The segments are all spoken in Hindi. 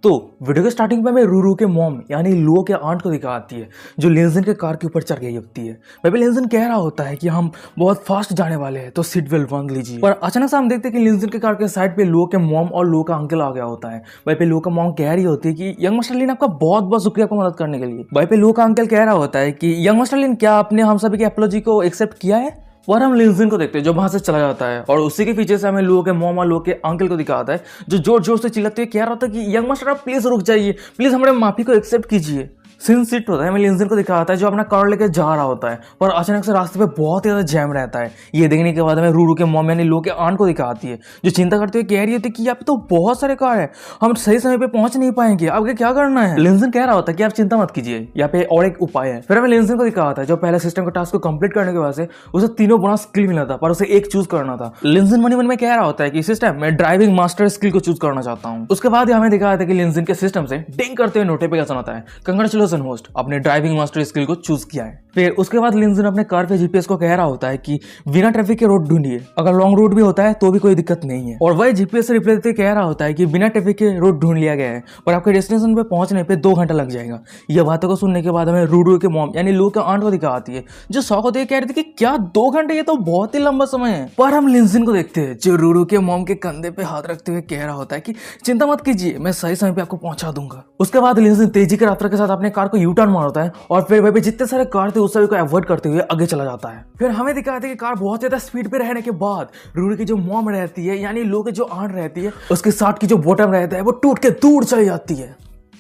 तो वीडियो के स्टार्टिंग में हमें रूरू के मॉम यानी लुओ के आंट को दिखाती है जो लिंजन के कार के ऊपर चढ़ गई होती है। वहीं पे लिंजन कह रहा होता है कि हम बहुत फास्ट जाने वाले हैं तो सीट बेल्ट बांध लीजिए। पर अचानक से हम देखते हैं कि लिंजन के कार के साइड पे लुओ के मॉम और लुओ का अंकल आ गया होता है। वहीं पे लुओ का मॉम कह रही होती है कि यंग मास्टर लिन आपका बहुत बहुत शुक्रिया आपको मदद करने के लिए। वहीं पे लुओ का अंकल कह रहा होता है कि यंग मास्टर लिन क्या आपने हम सभी की एपोलॉजी को एक्सेप्ट किया है। और हम लिंजन को देखते हैं जो वहां से चला जाता है और उसी के पीछे से हमें लुओ के मॉम और लुओ के अंकल को दिखाता है जो जोर जोर से चिल्लाते हुए कह रहा होता है कि यंग मास्टर आप प्लीज रुक जाइए, प्लीज हमारे माफी को एक्सेप्ट कीजिए। सीन शिफ्ट होता है, हमें लिंजन को दिखाता है जो अपना कार लेकर जा रहा होता है और अचानक से रास्ते पे बहुत ज्यादा जैम रहता है। ये देखने के बाद हमें रूरू के मॉम यानी लुओ के आंट को दिखाती है जो चिंता करते हुए कह रही होती है कि यहाँ पे तो बहुत सारे कार है, हम सही समय पे पहुंच नहीं पाएंगे, आगे क्या करना है। लिंजन कह रहा होता है कि आप चिंता मत कीजिए, यहाँ पे और एक उपाय है। फिर हमें लिंजन को दिखाता है जो पहले सिस्टम के टास्क को कंप्लीट करने के बाद से उसे तीनों बड़ा स्किल मिला था पर उसे एक चूज करना था। लिंजन मन में कह रहा होता है कि सिस्टम मैं ड्राइविंग मास्टर स्किल को चूज करना चाहता हूँ। उसके बाद हमें दिखाया था कि लिंजन के सिस्टम से डिंग करते हुए नोटिफिकेशन आता है, कंग्रेचुलेशन होस्ट, अपने ड्राइविंग मास्टर स्किल को चूज किया है। फिर उसके बाद लिंजन अपने कार पे जीपीएस को कह रहा होता है कि बिना ट्रैफिक के रोड ढूंढिए, अगर लॉन्ग रोड भी होता है तो भी कोई दिक्कत नहीं है। और वही जीपीएस से रिप्लाई देते कह रहा होता है कि बिना ट्रैफिक के रोड ढूंढ लिया गया है पर आपके डेस्टिनेशन पे पहुंचने पे 2 घंटा लग जाएगा। यह बातों को सुनने के बाद हमें रूरू के मॉम यानी लुओ के आंट को दिखाती है जो शौक होते कह रही थी कि क्या 2 घंटे, ये तो बहुत ही लंबा समय है। पर हम लिंजन को देखते हैं जो रूरू के मॉम के कंधे पे हाथ रखते हुए कह रहा होता है कि चिंता मत कीजिए, मैं सही समय पे आपको पहुंचा दूंगा। उसके बाद लिंजन तेजी के रफ्तार के साथ अपने कार को यू टर्न मारता है और फिर वहीं पे जितने सारे कार थे उस सभी को अवॉइड करते हुए आगे चला जाता है। फिर हमें दिखाते हैं कि कार बहुत ज्यादा स्पीड पे रहने के बाद रूरू की जो मॉम रहती है यानी लुओ की जो आंट रहती है उसके साथ की जो बॉटम रहता है वो टूट के दूर चली जाती है।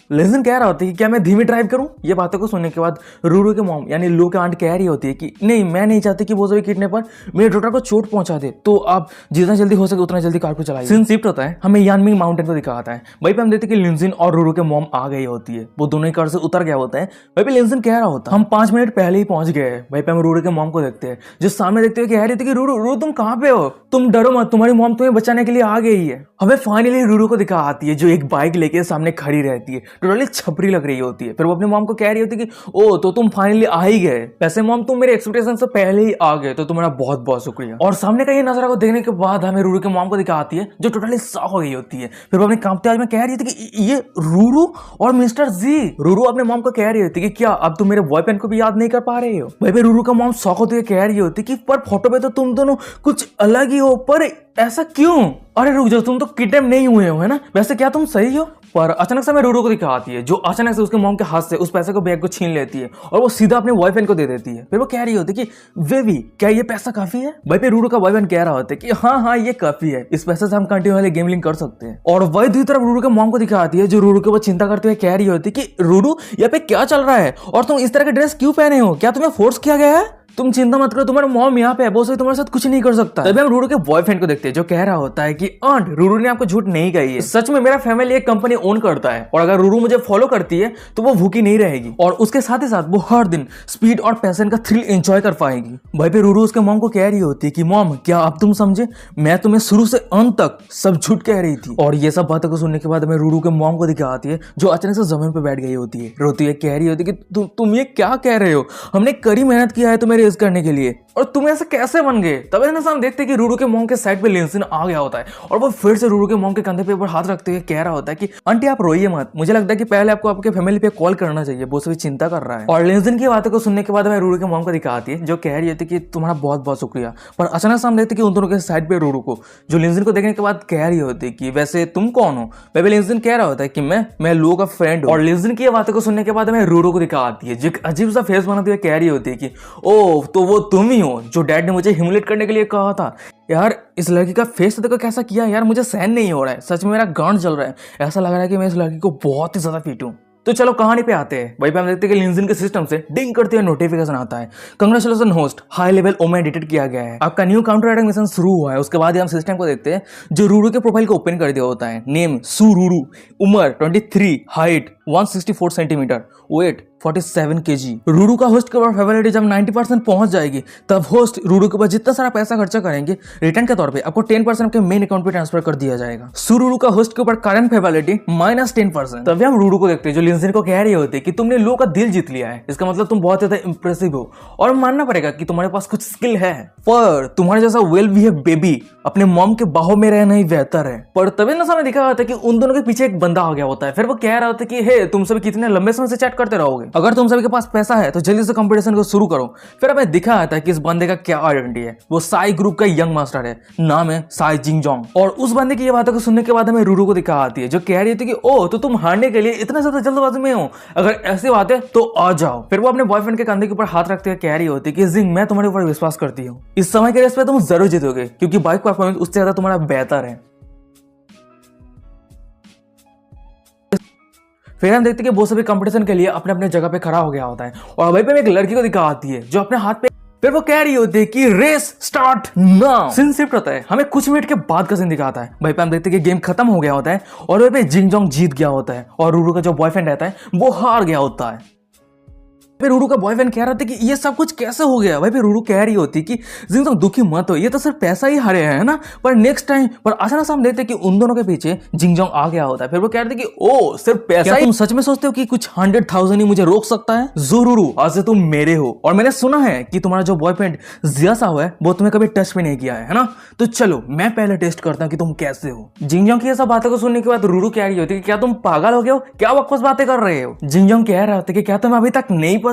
लिंजन कह रहा होता है कि क्या मैं धीमी ड्राइव करूं। ये बातों को सुनने के बाद रूरू के मॉम यानी लुओ के आंट कह रही होती है कि नहीं, मैं नहीं चाहती कि वो सभी किडनैपर मेरे डॉटर को चोट पहुंचा दे, तो आप जितना जल्दी हो सके उतना जल्दी कार को चलाइए। सीन शिफ्ट होता है, हमें यानमिंग माउंटेन को दिखाता है। वहीं पे हम देखते हैं कि लिंजन और रूरू के मॉम आ गई होती है, वो दोनों ही कार से उतर गया होता है। वहीं पे लिंजन कह रहा होता है हम 5 मिनट पहले ही पहुंच गए। वहीं पे हम रूरू के मॉम को देखते हैं जो सामने देखते हुए कह रही थी कि रूरू तुम कहाँ पे हो, तुम डरो मत, तुम्हारी मॉम तुम्हें बचाने के लिए आ गई है। हमें फाइनली रूरू को दिखा आती है जो एक बाइक लेके सामने खड़ी रहती है, टोटली छपरी लग रही होती है। फिर वो अपनी मॉम को कह रही होती है कि ओ तो तुम फाइनली आ ही गए, वैसे मॉम तुम मेरे एक्सपेक्टेशन से पहले ही आ गए तो तुम्हारा बहुत बहुत शुक्रिया। और सामने का ये नजारा को देखने के बाद हमें रूरू के मॉम को दिखाती है जो टोटली शॉक हो गई होती है। फिर वो अपने कांपते आवाज में कह रही थी कि ये रूरू और मिस्टर जी। रूरू अपने मॉम को कह रही होती है कि क्या अब तुम मेरे बॉयफ्रेंड को भी याद नहीं कर पा रहे हो। वहीं पे रूरू का मॉम शॉक होते हुए कह रही होती कि पर फोटो पे तो तुम दोनों कुछ अलग ही हो, पर ऐसा क्यों? अरे रुक जाओ, तुम तो किडनैप नहीं हुए हो है ना, वैसे क्या तुम सही हो? पर अचानक से हमें रूरू को दिखाती है जो अचानक से उसके मॉम के हाथ से उस पैसे को बैग को छीन लेती है और वो सीधा अपने बॉयफ्रेंड को दे देती है। फिर वो कह रही होती है कि बेबी क्या ये पैसा काफी है। भाई पे रूरू का बॉयफ्रेंड कह रहा होता है कि हाँ ये काफी है, इस पैसे से हम कंटिन्यूअसली गेमलिंग कर सकते हैं। और वही दूसरी तरफ रूरू के मॉम को दिखाती है जो रूरू के वो चिंता करते हुए कह रही होती है कि रूरू यहाँ पे क्या चल रहा है और तुम इस तरह के ड्रेस क्यों पहने हो, क्या तुम्हें फोर्स किया गया है? तुम चिंता मत करो, तुम्हारा मॉम यहाँ पे है, वो तुम्हारे साथ कुछ नहीं कर सकता। तभी हम रूरू के बॉयफ्रेंड को देखते हैं जो कह रहा होता है कि आंट रूरू ने आपको झूठ नहीं कही है, सच में मेरा फैमिली एक कंपनी ओन करता है और अगर रूरू मुझे फॉलो करती है तो वो भूखी नहीं रहेगी और उसके साथ ही साथ वो हर दिन स्पीड और पैशन का थ्रिल एंजॉय कर पाएगी। भाई पे रूरू उसके मॉम को कह रही होती है कि मॉम क्या अब तुम समझे, मैं तुम्हें शुरू से अंत तक सब झूठ कह रही थी। और ये सब बातों को सुनने के बाद हमें रूरू के मॉम को दिखाती है जो अचानक से जमीन पे बैठ गई होती है, रोती है, कह रही होती है कि तुम ये क्या कह रहे हो, हमने कड़ी मेहनत किया है तुम्हें रेज करने के लिए और तुम ऐसे कैसे बन गए। तब हम देखते हैं कि रूरू के मॉम के साइड पे लिंजन आ गया होता है और वो फिर से रूरू के मॉम के कंधे पे ऊपर हाथ रखते हुए कह रहा होता है कि आंटी आप रोइए मत, मुझे लगता है कि पहले आपको आपके फैमिली पे कॉल करना चाहिए, वो सभी चिंता कर रहा है। और लिंजन की बातों को सुनने के बाद हमें रूरू के मॉम को दिखाती है जो कह रही होती है कि तुम्हारा बहुत बहुत शुक्रिया। पर अचानक से हम देखते कि उन दोनों के साइड पे रूरू को जो लिंजन को देखने के बाद कह रही होती है कि वैसे तुम कौन हो। वह लिंजन कह रहा होता है कि मैं लुओ का फ्रेंड हूं। और लिंजन की बातों को सुनने के बाद हमें रूरू को दिखाती है जो एक अजीब सा फेस बनाते हुए कह रही होती है कि ओ तो वो तुम ही हो जो डैड ने मुझे ह्यूमिलेट करने के लिए कहा था। यार इस लड़की का फेस देखो कैसा किया यार, मुझे सहन नहीं हो रहा है, सच में मेरा गांड जल रहा है, ऐसा लग रहा है कि मैं इस लड़की को बहुत ही ज्यादा पीटूं। तो चलो कहानी पे आते हैं। वहीं पे हम देखते हैं कि लिंजन के सिस्टम से डिंग करते हुए नोटिफिकेशन आता है, congratulation host, high level omen detect किया गया है, आपका न्यू काउंटर अटैक मिशन शुरू हुआ है। उसके बाद हम सिस्टम को देखते हैं जो रूरू के प्रोफाइल को ओपन कर दिया होता है, नेम सुरूरू, उम्र 23, हाइट 164 सेंटीमीटर, वेट 47 kg। रूरू का होस्ट के ऊपर फेवरिटी जब 90% पहुंच जाएगी तब होस्ट रूरू के ऊपर जितना सारा पैसा खर्चा करेंगे रिटर्न के तौर पे आपको 10% आपके मेन अकाउंट पे ट्रांसफर कर दिया जाएगा। सुरूरू का होस्ट के ऊपर करंट फेवरिटी -10%। तभी हम रूरू को देखते हैं जो लिंजिन को कह रही होती है कि तुमने लोगों का दिल जीत लिया है, इसका मतलब तुम बहुत ज्यादा इंप्रेसिव हो और मानना पड़ेगा कि तुम्हारे पास कुछ स्किल है, पर तुम्हारे जैसा वेल बिहेव बेबी अपने मॉम के बाहों में रहना ही बेहतर है। पर तभी ना सामने दिखा होता है कि उन दोनों के पीछे एक बंदा आ गया होता है। फिर वो कह रहा होता है कि हे तुम सभी कितने लंबे समय से चैट करते रहोगे, अगर तुम सभी के पास पैसा है तो जल्दी से कंपटीशन को शुरू करो। फिर हमें दिखा आता है कि इस बंदे का क्या आइडेंटिटी है। वो साई ग्रुप का यंग मास्टर है, नाम है साई जिंगजोंग। और उस बंदे की ये बातों को सुनने के बाद हमें रूरू को दिखा आती है जो कह रही थी कि ओ तो तुम हारने के लिए इतना ज्यादा जल्दबाजी में हो, अगर ऐसी बात है तो आ जाओ। फिर वो अपने बॉयफ्रेंड के कंधे के ऊपर हाथ रखते हुए कह रही होती है कि जिंग मैं तुम्हारे ऊपर विश्वास करती हूँ, इस समय के रेस पे तुम जरूर जीतोगे क्योंकि बाइक परफॉर्मेंस उससे ज्यादा तुम्हारा बेहतर है। फिर हम देखते हैं कि वो सभी कंपटीशन के लिए अपने अपने जगह पे खड़ा हो गया होता है और वहीं पे एक लड़की को दिखा आती है जो अपने हाथ पे, फिर वो कह रही होती है कि race start now. Scene shift होता है, हमें कुछ मिनट के बाद का सीन दिखाता है। वहीं पे हम देखते हैं कि गेम खत्म हो गया होता है और वहीं पे जिंगजोंग जीत गया होता है और रूरू का जो बॉयफ्रेंड रहता है वो हार गया होता है। फिर रूरू का बॉयफ्रेंड कह रहा था कि ये सब कुछ कैसे हो गया। भाई फिर रूरू कह रही होती कि जिंगजोंग दुखी मत हो, ये तो सिर्फ पैसा ही हारे है ना, पर नेक्स्ट टाइम। पर अचानक हम देखते कि उन दोनों के पीछे जिंगजोंग आ गया होता है। फिर वो कह रहे थे कि ओ सिर्फ पैसा ही, तुम सच में सोचते हो कि कुछ 100,000 ही मुझे रोक सकता है? जरूर, आज से तुम मेरे हो। और मैंने सुना है कि तुम्हारा जो बॉयफ्रेंड जियासा हुआ है वो तुम्हें कभी टच भी नहीं किया है ना, तो चलो मैं पहले टेस्ट करता हूँ कि तुम कैसे हो। जिंगजोंग की ये सब बातों को सुनने के बाद रूरू कह रही होती है कि क्या तुम पागल हो गए हो, क्या बकवास बातें कर रहे हो। जिंगजोंग कह रहा होता है कि क्या तुम्हें अभी तक नहीं पता,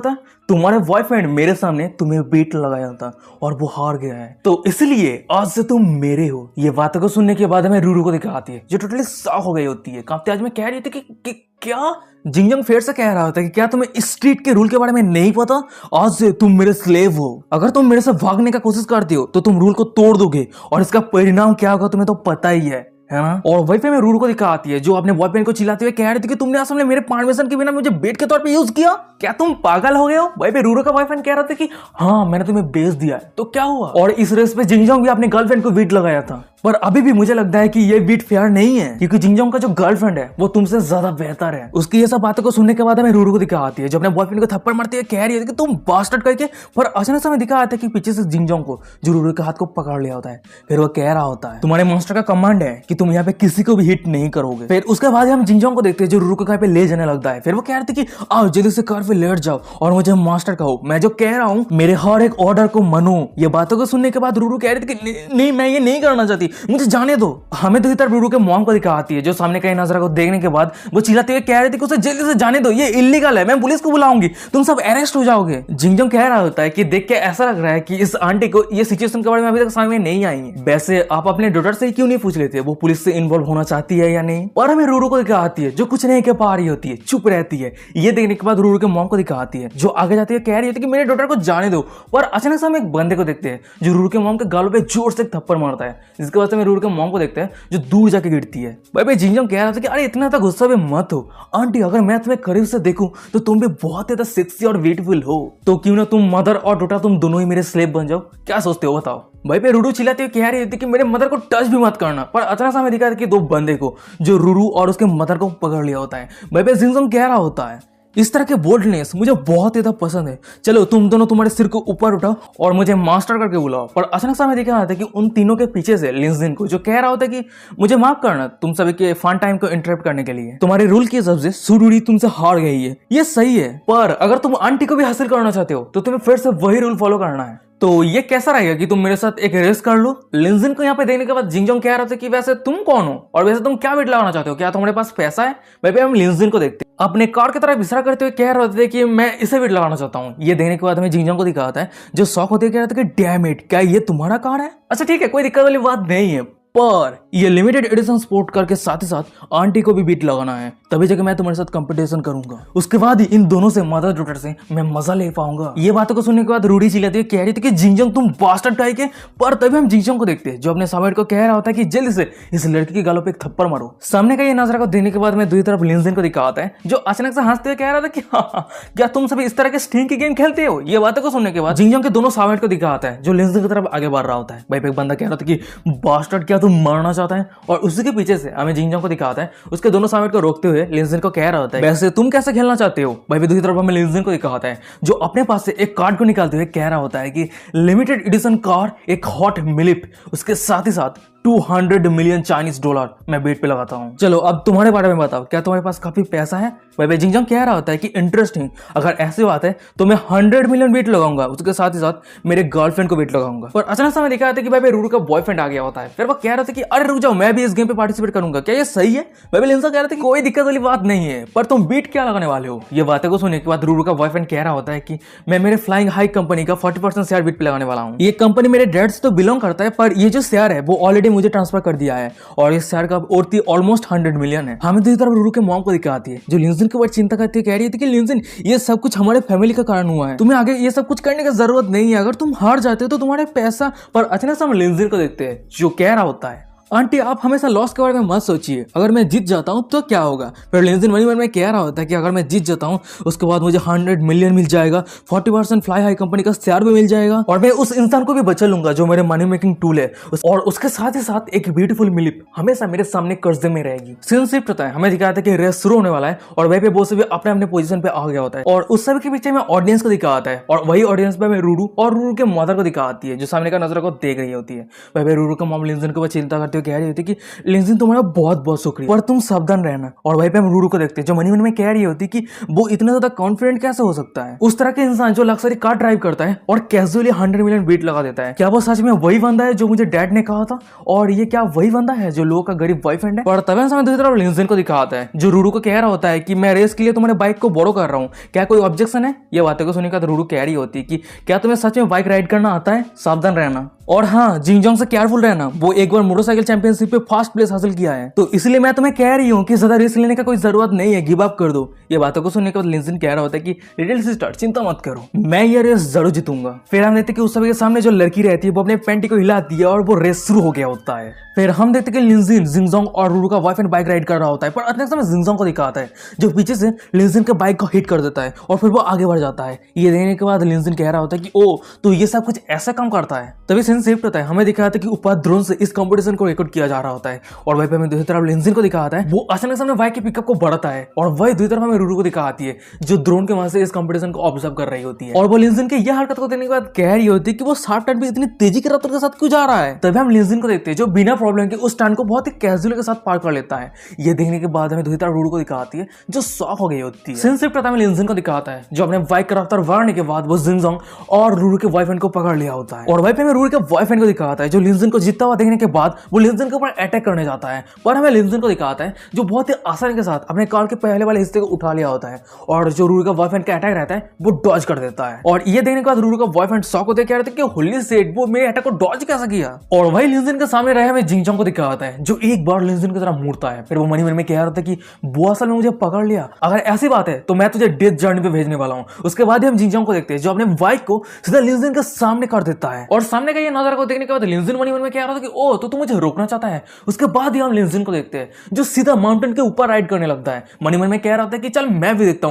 तुम्हारे बॉयफ्रेंड मेरे सामने तुम्हें बीट लगाया था और वो हार गया है, तो इसलिए आज से तुम मेरे हो। ये बातों को सुनने के बाद हमें रूरू को दिखाती है जो टोटली शॉक हो गई होती है, कांपते आज में कह रही थी कि क्या। जिंगजोंग फिर से कह रहा होता है कि क्या तुम्हें इस स्ट्रीट के रूल के बारे में नहीं पता, आज से तुम मेरे स्लेव हो, अगर तुम मेरे से भागने का कोशिश करती हो तो तुम रूल को तोड़ दोगे और इसका परिणाम क्या होगा तुम्हें तो पता ही है ना। और वही पे मैं रूरू को दिखा आती है जो अपने बॉयफ्रेंड को चिल्लाते हुए कह रही थी कि तुमने असल में मेरे परमिशन के बिना मुझे बेट के तौर पे यूज किया, क्या तुम पागल हो गए हो। वही पे रूरू का बॉयफ्रेंड कह रहा था कि हाँ मैंने तुम्हें बेच दिया है, तो क्या हुआ। और इस रेस पे जिंगजोंग भी अपने गर्लफ्रेंड को बीट लगाया था, पर अभी भी मुझे लगता है कि ये बीट फेयर नहीं है क्योंकि जिंगजोंग का जो गर्लफ्रेंड है वो तुमसे ज्यादा बेहतर है। उसकी ये सब बातों को सुनने के बाद हमें रूरू को दिखा आती है जो अपने बॉयफ्रेंड को थप्पड़ मारती है, कह रही है कि तुम बास्टर्ड करके। पर अचानक से हमें दिखा आता है कि पीछे से जिंगजोंग को जो रूरू के हाथ को पकड़ लिया होता है। फिर वो कह रहा होता है तुम्हारे मास्टर का कमांड है कि तुम यहाँ पे किसी को भी हिट नहीं करोगे। फिर उसके बाद हम जिंगजोंग को देखते हैं जो रूरू को कहीं पे ले जाने लगता है। फिर वो कह रहे थे कि आओ जल्दी से कार पे लेट जाओ और मुझे मास्टर कहो, मैं जो कह रहा हूँ मेरे हर एक ऑर्डर को मानो। ये बातों को सुनने के बाद रूरू कह रही थी कि नहीं मैं ये नहीं करना चाहती, मुझे जाने दो। हमें दूसरी तरफ रूरू के मॉम को दिखा आती है जो सामने का नजरा को देखने के बाद वो चिल्लाते हुए कह रही थी कि उसे जल्दी से जाने दो, ये इल्लीगल है, मैं पुलिस को बुलाऊंगी, तुम सब अरेस्ट हो जाओगे। जिंगजोंग कह रहा होता है कि देख के ऐसा लग रहा है कि इस आंटी को ये सिचुएशन के बारे में अभी तक समझ में नहीं आई है। वैसे आप अपने डॉटर से क्यों नहीं पूछ लेते वो पुलिस से इन्वॉल्व होना चाहती है या नहीं। और हमें रूरू को दिखा आती है जो कुछ नहीं कह पा रही होती है, चुप रहती है। ये देखने के बाद रूरू के मॉम को दिखा आती है जो आगे जाती है कह रही होती है कि मेरे डॉटर को जाने दो। पर अचानक से हम एक बंदे को देखते हैं जो रूरू के मॉम के गालों पे जोर से थप्पड़ मारता है, जिसके वजह से रूरू के मॉम को देखते हैं जो दूर जाके गिरती है। भाई जिंगजोंग कह रहा था कि अरे इतना ज्यादा गुस्सा भी मत हो आंटी, अगर मैं तुम्हें करीब से देखूं तो तुम भी बहुत ज्यादा सेक्सी और ब्यूटीफुल हो, तो क्यों ना तुम मदर और डॉटर तुम दोनों ही मेरे स्लेव बन जाओ, क्या सोचते हो बताओ। भाई पे रूरू चिल्लाते हुए कह रही थी कि मेरे मदर को टच भी मत करना। पर अचानक से हमें दिखा था कि दो बंदे को जो रूरू और उसके मदर को पकड़ लिया होता है। भाई पे जिंगजोंग कह रहा होता है इस तरह के बोल्डनेस मुझे बहुत ज्यादा पसंद है, चलो तुम दोनों तुम्हारे सिर को ऊपर उठाओ और मुझे मास्टर करके बुलाओ। पर अचानक से हमें देखा आता है कि उन तीनों के पीछे से लिंजिन को जो कह रहा होता है कि मुझे माफ करना तुम सभी के फन टाइम को इंटरप्ट करने के लिए, तुम्हारे रूल के हिसाब से सुरूरी तुमसे हार गई है, ये सही है, पर अगर तुम आंटी को भी हासिल करना चाहते हो तो तुम्हें फिर से वही रूल फॉलो करना है। तो ये कैसा रहेगा कि तुम मेरे साथ एक रेस कर लो। लिंजिन को यहाँ पे देखने के बाद जिंगजोंग कह रहा था कि वैसे तुम कौन हो और वैसे तुम क्या वेट लगाना चाहते हो, क्या तुम्हारे पास पैसा है। भाई हम लिंजिन को देखते अपने कार की तरफ इशारा करते हुए कह रहे थे कि मैं इसे वेट लगाना चाहता हूँ। ये देखने के बाद हमें जिंगजोंग को दिखाता है जो शौक होते कह रहा था कि डैम इट, क्या ये तुम्हारा कार है। अच्छा ठीक है, कोई दिक्कत वाली बात नहीं है, पर ये लिमिटेड एडिशन स्पोर्ट करके साथ ही साथ आंटी को भी बीट लगाना है, तभी जगह मैं तुम्हारे साथ कंपटीशन करूंगा, उसके बाद ही इन दोनों से मदर डॉटर से मैं मजा ले पाऊंगा। ये बातों को सुनने के बाद रूडी चिल्लाती है कह रही थी कि जिंगजोंग तुम बास्टर्ड टाइप के। पर तभी हम जिंगजोंग को देखते हैं जो अपने सामने को कह रहा होता है कि जल्दी से इस लड़की के गालों पे एक थप्पड़ मारो। सामने का ये नजरा को देखने के बाद मैं दूसरी तरफ लिंजिन को दिखाता है जो अचानक से हंसते हुए कह रहा था कि हाँ, क्या तुम सभी इस तरह के स्टिंग की गेम खेलते हो। ये बातों को सुनने के बाद जिंगजोंग के दोनों सामने को दिखाता है जो लिंजिन की तरफ आगे बढ़ रहा होता है। भाई एक बंदा कह रहा था कि बास्टर्ड क्या तुम मरना चाहता है, और उसी के पीछे से हमें जिंगजोंग को दिखाता है उसके दोनों सामने को रोकते हुए हुए लिंजन को कह रहा होता है, वैसे तुम कैसे खेलना चाहते हो। भाई दूसरी तरफ हमें लिंजन को दिखाता है जो अपने पास से एक कार्ड को निकालते हुए कह रहा होता है कि लिमिटेड एडिशन कार, एक हॉट मिलिप, उसके साथ ही साथ 200 मिलियन चाइनीज डॉलर मैं बेट पे लगाता हूँ। चलो अब तुम्हारे बारे में बताओ, क्या तुम्हारे पास काफी पैसा है। भाई जिंगजंग कह रहा होता है कि इंटरेस्टिंग, अगर ऐसी बात है तो मैं 100 मिलियन वेट लगाऊंगा, उसके साथ ही साथ मेरे गर्लफ्रेंड को वेट लगाऊंगा। और अचानक से हमें दिखा था कि भाई रूरू का बॉयफ्रेंड आ गया होता है। फिर वो कह रहा था कि अरे रुक जाओ, मैं भी इस गेम पे पार्टिसिपेट करूंगा, क्या ये सही है। भाई लिंजा कह रहा था कि कोई दिक्कत वाली बात नहीं है, पर तुम बीट क्या लगाने वाले हो। ये बातें को सुनने के बाद रूरू का बॉयफ्रेंड कह रहा होता है कि मैं मेरे फ्लाइंग हाई कंपनी का 40% शेयर बीट पे लगाने वाला हूँ। ये कंपनी मेरे डैड से तो बिलोंग करता है, पर ये जो शेयर है वो ऑलरेडी मुझे ट्रांसफर कर दिया है और इस शेयर का औरती ऑलमोस्ट 100 मिलियन है। हमें दूसरी तरफ रूरू के मॉम को दिखाती है जो लिंजन के ऊपर चिंता करती है, कह रही थी कि लिंजन ये सब कुछ हमारे फैमिली का कारण हुआ है, तुम्हें आगे ये सब कुछ करने की जरूरत नहीं है, अगर तुम हार जाते हो तो तुम्हारे पैसा। पर अचानक से हम लिंजन को देखते हैं जो कह रहा होता है, आंटी आप हमेशा लॉस के बारे में मत सोचिए, अगर मैं जीत जाता हूं तो क्या होगा। फिर लिंजन मन में कह रहा होता है कि अगर मैं जीत जाता हूं उसके बाद मुझे 100 मिलियन मिल जाएगा, 40% फ्लाई हाई कंपनी का शेयर भी मिल जाएगा और मैं उस इंसान को भी बचा लूंगा जो मेरे मनी मेकिंग टूल है, और उसके साथ ही साथ एक ब्यूटीफुल मिलिप हमेशा मेरे सामने कर्जे में रहेगी। सीन शिफ्ट होता है, हमें दिखाया था कि रेस शुरू होने वाला है और वहीं पे बोस भी अपने अपने पोजीशन पे आ गया होता है और उस सब के पीछे में ऑडियंस को दिखाता है और वही ऑडियंस पे हमें रूरू और रूरू के मदर को दिखाती है जो सामने का नजर को देख रही होती है। वही रूरू का मॉम लिंजन को चिंता करते हुए कह रही होती है कि लिंजन तुम्हारा बहुत बहुत शुक्रिया, पर तुम सावधान रहना। और वहीं पे हम रूरू को देखते हैं जो मनी मन में कह रही होती कि वो इतना ज्यादा कॉन्फिडेंट कैसे हो सकता है, उस तरह के इंसान जो लग्जरी कार ड्राइव करता है और कैजुअली 100 मिलियन वेट लगा देता है। क्या वो सच में वही बंदा है जो मुझे डैड ने कहा था, और ये क्या वही बंदा है जो लोगों का गरीब बॉयफ्रेंड है। और तभी समय दूसरी तरफ लिंजन को दिखाता है जो रूरू को कह रहा होता है कि मैं रेस के लिए तुम्हारे बाइक को बोरो कर रहा हूँ, क्या कोई ऑब्जेक्शन है। ये बातें को सुनने का रूरू कह रही होती कि क्या तुम्हें सच में बाइक राइड करना आता है, सावधान रहना। और हाँ, जिंगजोंग से केयरफुल रहना, वो एक बार मोटरसाइकिल चैंपियनशिप पे फर्स्ट प्लेस हासिल किया है, तो इसलिए मैं तुम्हें कह रही हूँ कि ज्यादा रिस्क लेने का कोई जरूरत नहीं है, गिव अप कर दो। ये बातों को सुनने के बाद लिंजन कह रहा होता है कि लिटिल सिस्टर चिंता मत करो, मैं ये रेस जरूर जीतूंगा। फिर हम देखते कि उस सभी के सामने जो लड़की रहती है वो अपने पैंटी को हिलाती है और वो रेस शुरू हो गया होता है। फिर हम देखते कि लिंजन जिंगजोंग और रूरू का बॉयफ्रेंड बाइक राइड कर रहा होता है, पर अचानक से जिंगजोंग को दिखाता है जो पीछे से लिंजन के बाइक को हिट कर देता है और फिर वो आगे बढ़ जाता है। ये देखने के बाद लिंजन कह रहा होता है कि ओ तो ये सब कुछ ऐसा काम करता है। तभी सीन शिफ्ट होता है, हमें दिखाया था कि ऊपर ड्रोन से इस कंपटीशन को रिकॉर्ड किया जा रहा होता है और वहीं पे हमें दूसरी तरफ लिंजन को दिखाता है वो अचानक से बाइक के पिकअप को बढ़ता है और वही दूसरी तरफ हमें रूरू को दिखाती है जो ड्रोन के वहां से इस कंपटीशन को ऑब्जर्व कर रही होती है और वो लिंजन के यह हरकत को देखने के बाद कह रही होती है कि वो शार्प टर्न पे इतनी तेजी की रफ्तार के साथ क्यों जा रहा है। तभी हम लिंजन को देखते हैं जो बिना प्रॉब्लम के उस टर्न को बहुत ही कैजुअल के साथ पार कर लेता है। ये देखने के बाद हमें दूसरी तरफ रूरू को दिखाती है जो शॉक हो गई होती है। सीन शिफ्ट होता है, हमें लिंजन को दिखाता है जो अपने बाइक का रफ्तार बढ़ाने के बाद वो जिंगजोंग और रूरू के बॉयफ्रेंड को पकड़ लिया होता है और वहीं पे हमें रूरू के बॉयफ्रेंड को दिखाता है जो लिंजन को जीतता हुआ देखने के बाद वो लिंजन के ऊपर अटैक करने जाता है, पर हमें लिंजन को दिखाता है जो बहुत ही आसानी के साथ अपने कार के पहले वाले हिस्से को उठा लिया होता है और जो रूरू का बॉयफ्रेंड का अटैक रहता है वो डॉज कर देता है। और ये देखने के बाद रूरू का बॉयफ्रेंड शॉक होते कह रहे थे कि होली शिट, वो मेरे अटैक को डॉज कैसे किया। और वही लिंजन के सामने रहे हमें जिंगजोंग को दिखाता है जो एक बार लिंजन की तरफ मुड़ता है। फिर वो मन में कह रहा था कि वो असल में मुझे पकड़ लिया, अगर ऐसी बात है तो मैं तुझे डेथ जर्नी पे भेजने वाला हूँ। उसके बाद हम जिंगजोंग को देखते हैं जो अपने बाइक को सीधा लिंजन के सामने कर देता है और सामने का ये नजारा को देखने के बाद लिंजन मन में कह रहा था कि ओ तो तू मुझे रोकना चाहता है। उसके बाद ही हम लिंजन को देखते हैं जो सीधा माउंटेन के ऊपर राइड करने लगता है। मन में कह रहा था कि चल मैं भी देखता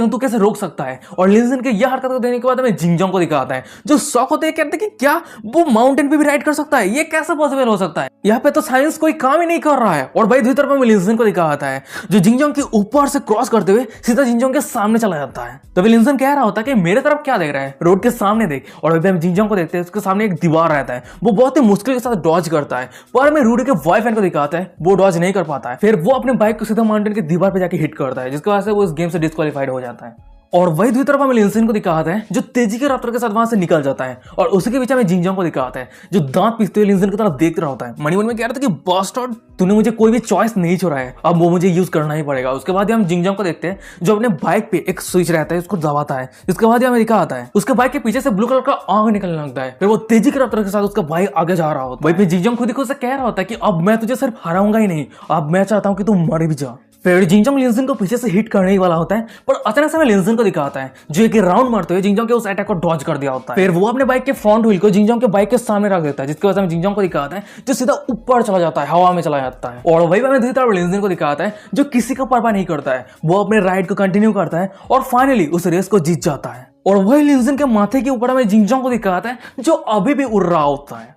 हूँ तू कैसे रोक सकता है। और लिंजन के यह हरकत को देखने के बाद हमें जिंगजोंग को दिखाता है जो शॉक होते हैं, कहते हैं कि क्या वो माउंटेन पे भी राइड कर सकता है, ये कैसे पॉसिबल हो सकता है, यहाँ पे तो साइंस कोई काम ही नहीं कर रहा है। और भाई दूसरी तरफ हमें लिंजन को दिखाता है जो जिंगजोंग के ऊपर से क्रॉस करते हुए सीधा जिंगजोंग के सामने चला जाता है। तभी लिंजन कह रहा होता है कि मेरे तरफ क्या देख रहा है, रोड के सामने देख। और हम जिंगजोंग को देखते हैं उसके सामने एक दीवार रहता है, वो बहुत ही मुश्किल के साथ डॉज करता है, पर हमें रूरू के बॉयफ्रेंड को दिखाता है वो डॉज नहीं कर पाता है। फिर वो अपने बाइक को सीधा माउंटेन की दीवार पे जाके हिट करता है जिसकी वजह से वो इस गेम से डिस्क्वालीफाइड हो जाता है। और वही दूसरी तरफ हमें लिंजन को दिखाता है जो तेजी के रफ्तार के साथ वहां से निकल जाता है और उसी के पीछे हमें जिंगजोंग को दिखाता है जो दांत पीसते हुए लिंजन की तरफ देख रहा होता है। मन में कह रहा था कि बास्टर्ड, तूने मुझे कोई भी चॉइस नहीं छोड़ा है, अब वो मुझे यूज करना ही पड़ेगा। उसके बाद हम जिंगजोंग को देखते हैं जो अपने बाइक पे एक स्विच रहता है उसको दबाता है, इसके बाद हमें दिखाता है उसके बाइक के पीछे से ब्लू कलर का आग निकलने लगता है। फिर वो तेजी के रफ्तार के साथ उसका बाइक आगे जा रहा होता है। वही जिंगजोंग खुद ही खुद से कह रहा होता है कि अब मैं तुझे सिर्फ हराऊंगा ही नहीं, अब मैं चाहता हूं कि तू मर भी जा। फिर जिंगजोंग लिंजन को पीछे से हिट करने ही वाला होता है, पर अचानक से हमें लिंजन को दिखाता है जो एक राउंड मारते हुए जिंगजोंग के उस अटैक को डॉज कर दिया होता है। फिर वो अपने बाइक के फ्रंट व्हील को जिंगजोंग के बाइक के सामने रख देता है जिसकी वजह से हमें जिंगजोंग को दिखाता है जो सीधा ऊपर चला जाता है, हवा में चला जाता है। और वही हमें दूसरी तरफ लिंजन को दिखाता है जो किसी का परवाह नहीं करता है, वो अपने राइड को कंटिन्यू करता है और फाइनली उस रेस को जीत जाता है। और वही लिंजन के माथे के ऊपर हमें जिंगजोंग को दिखाता है जो अभी भी उड़ रहा होता है।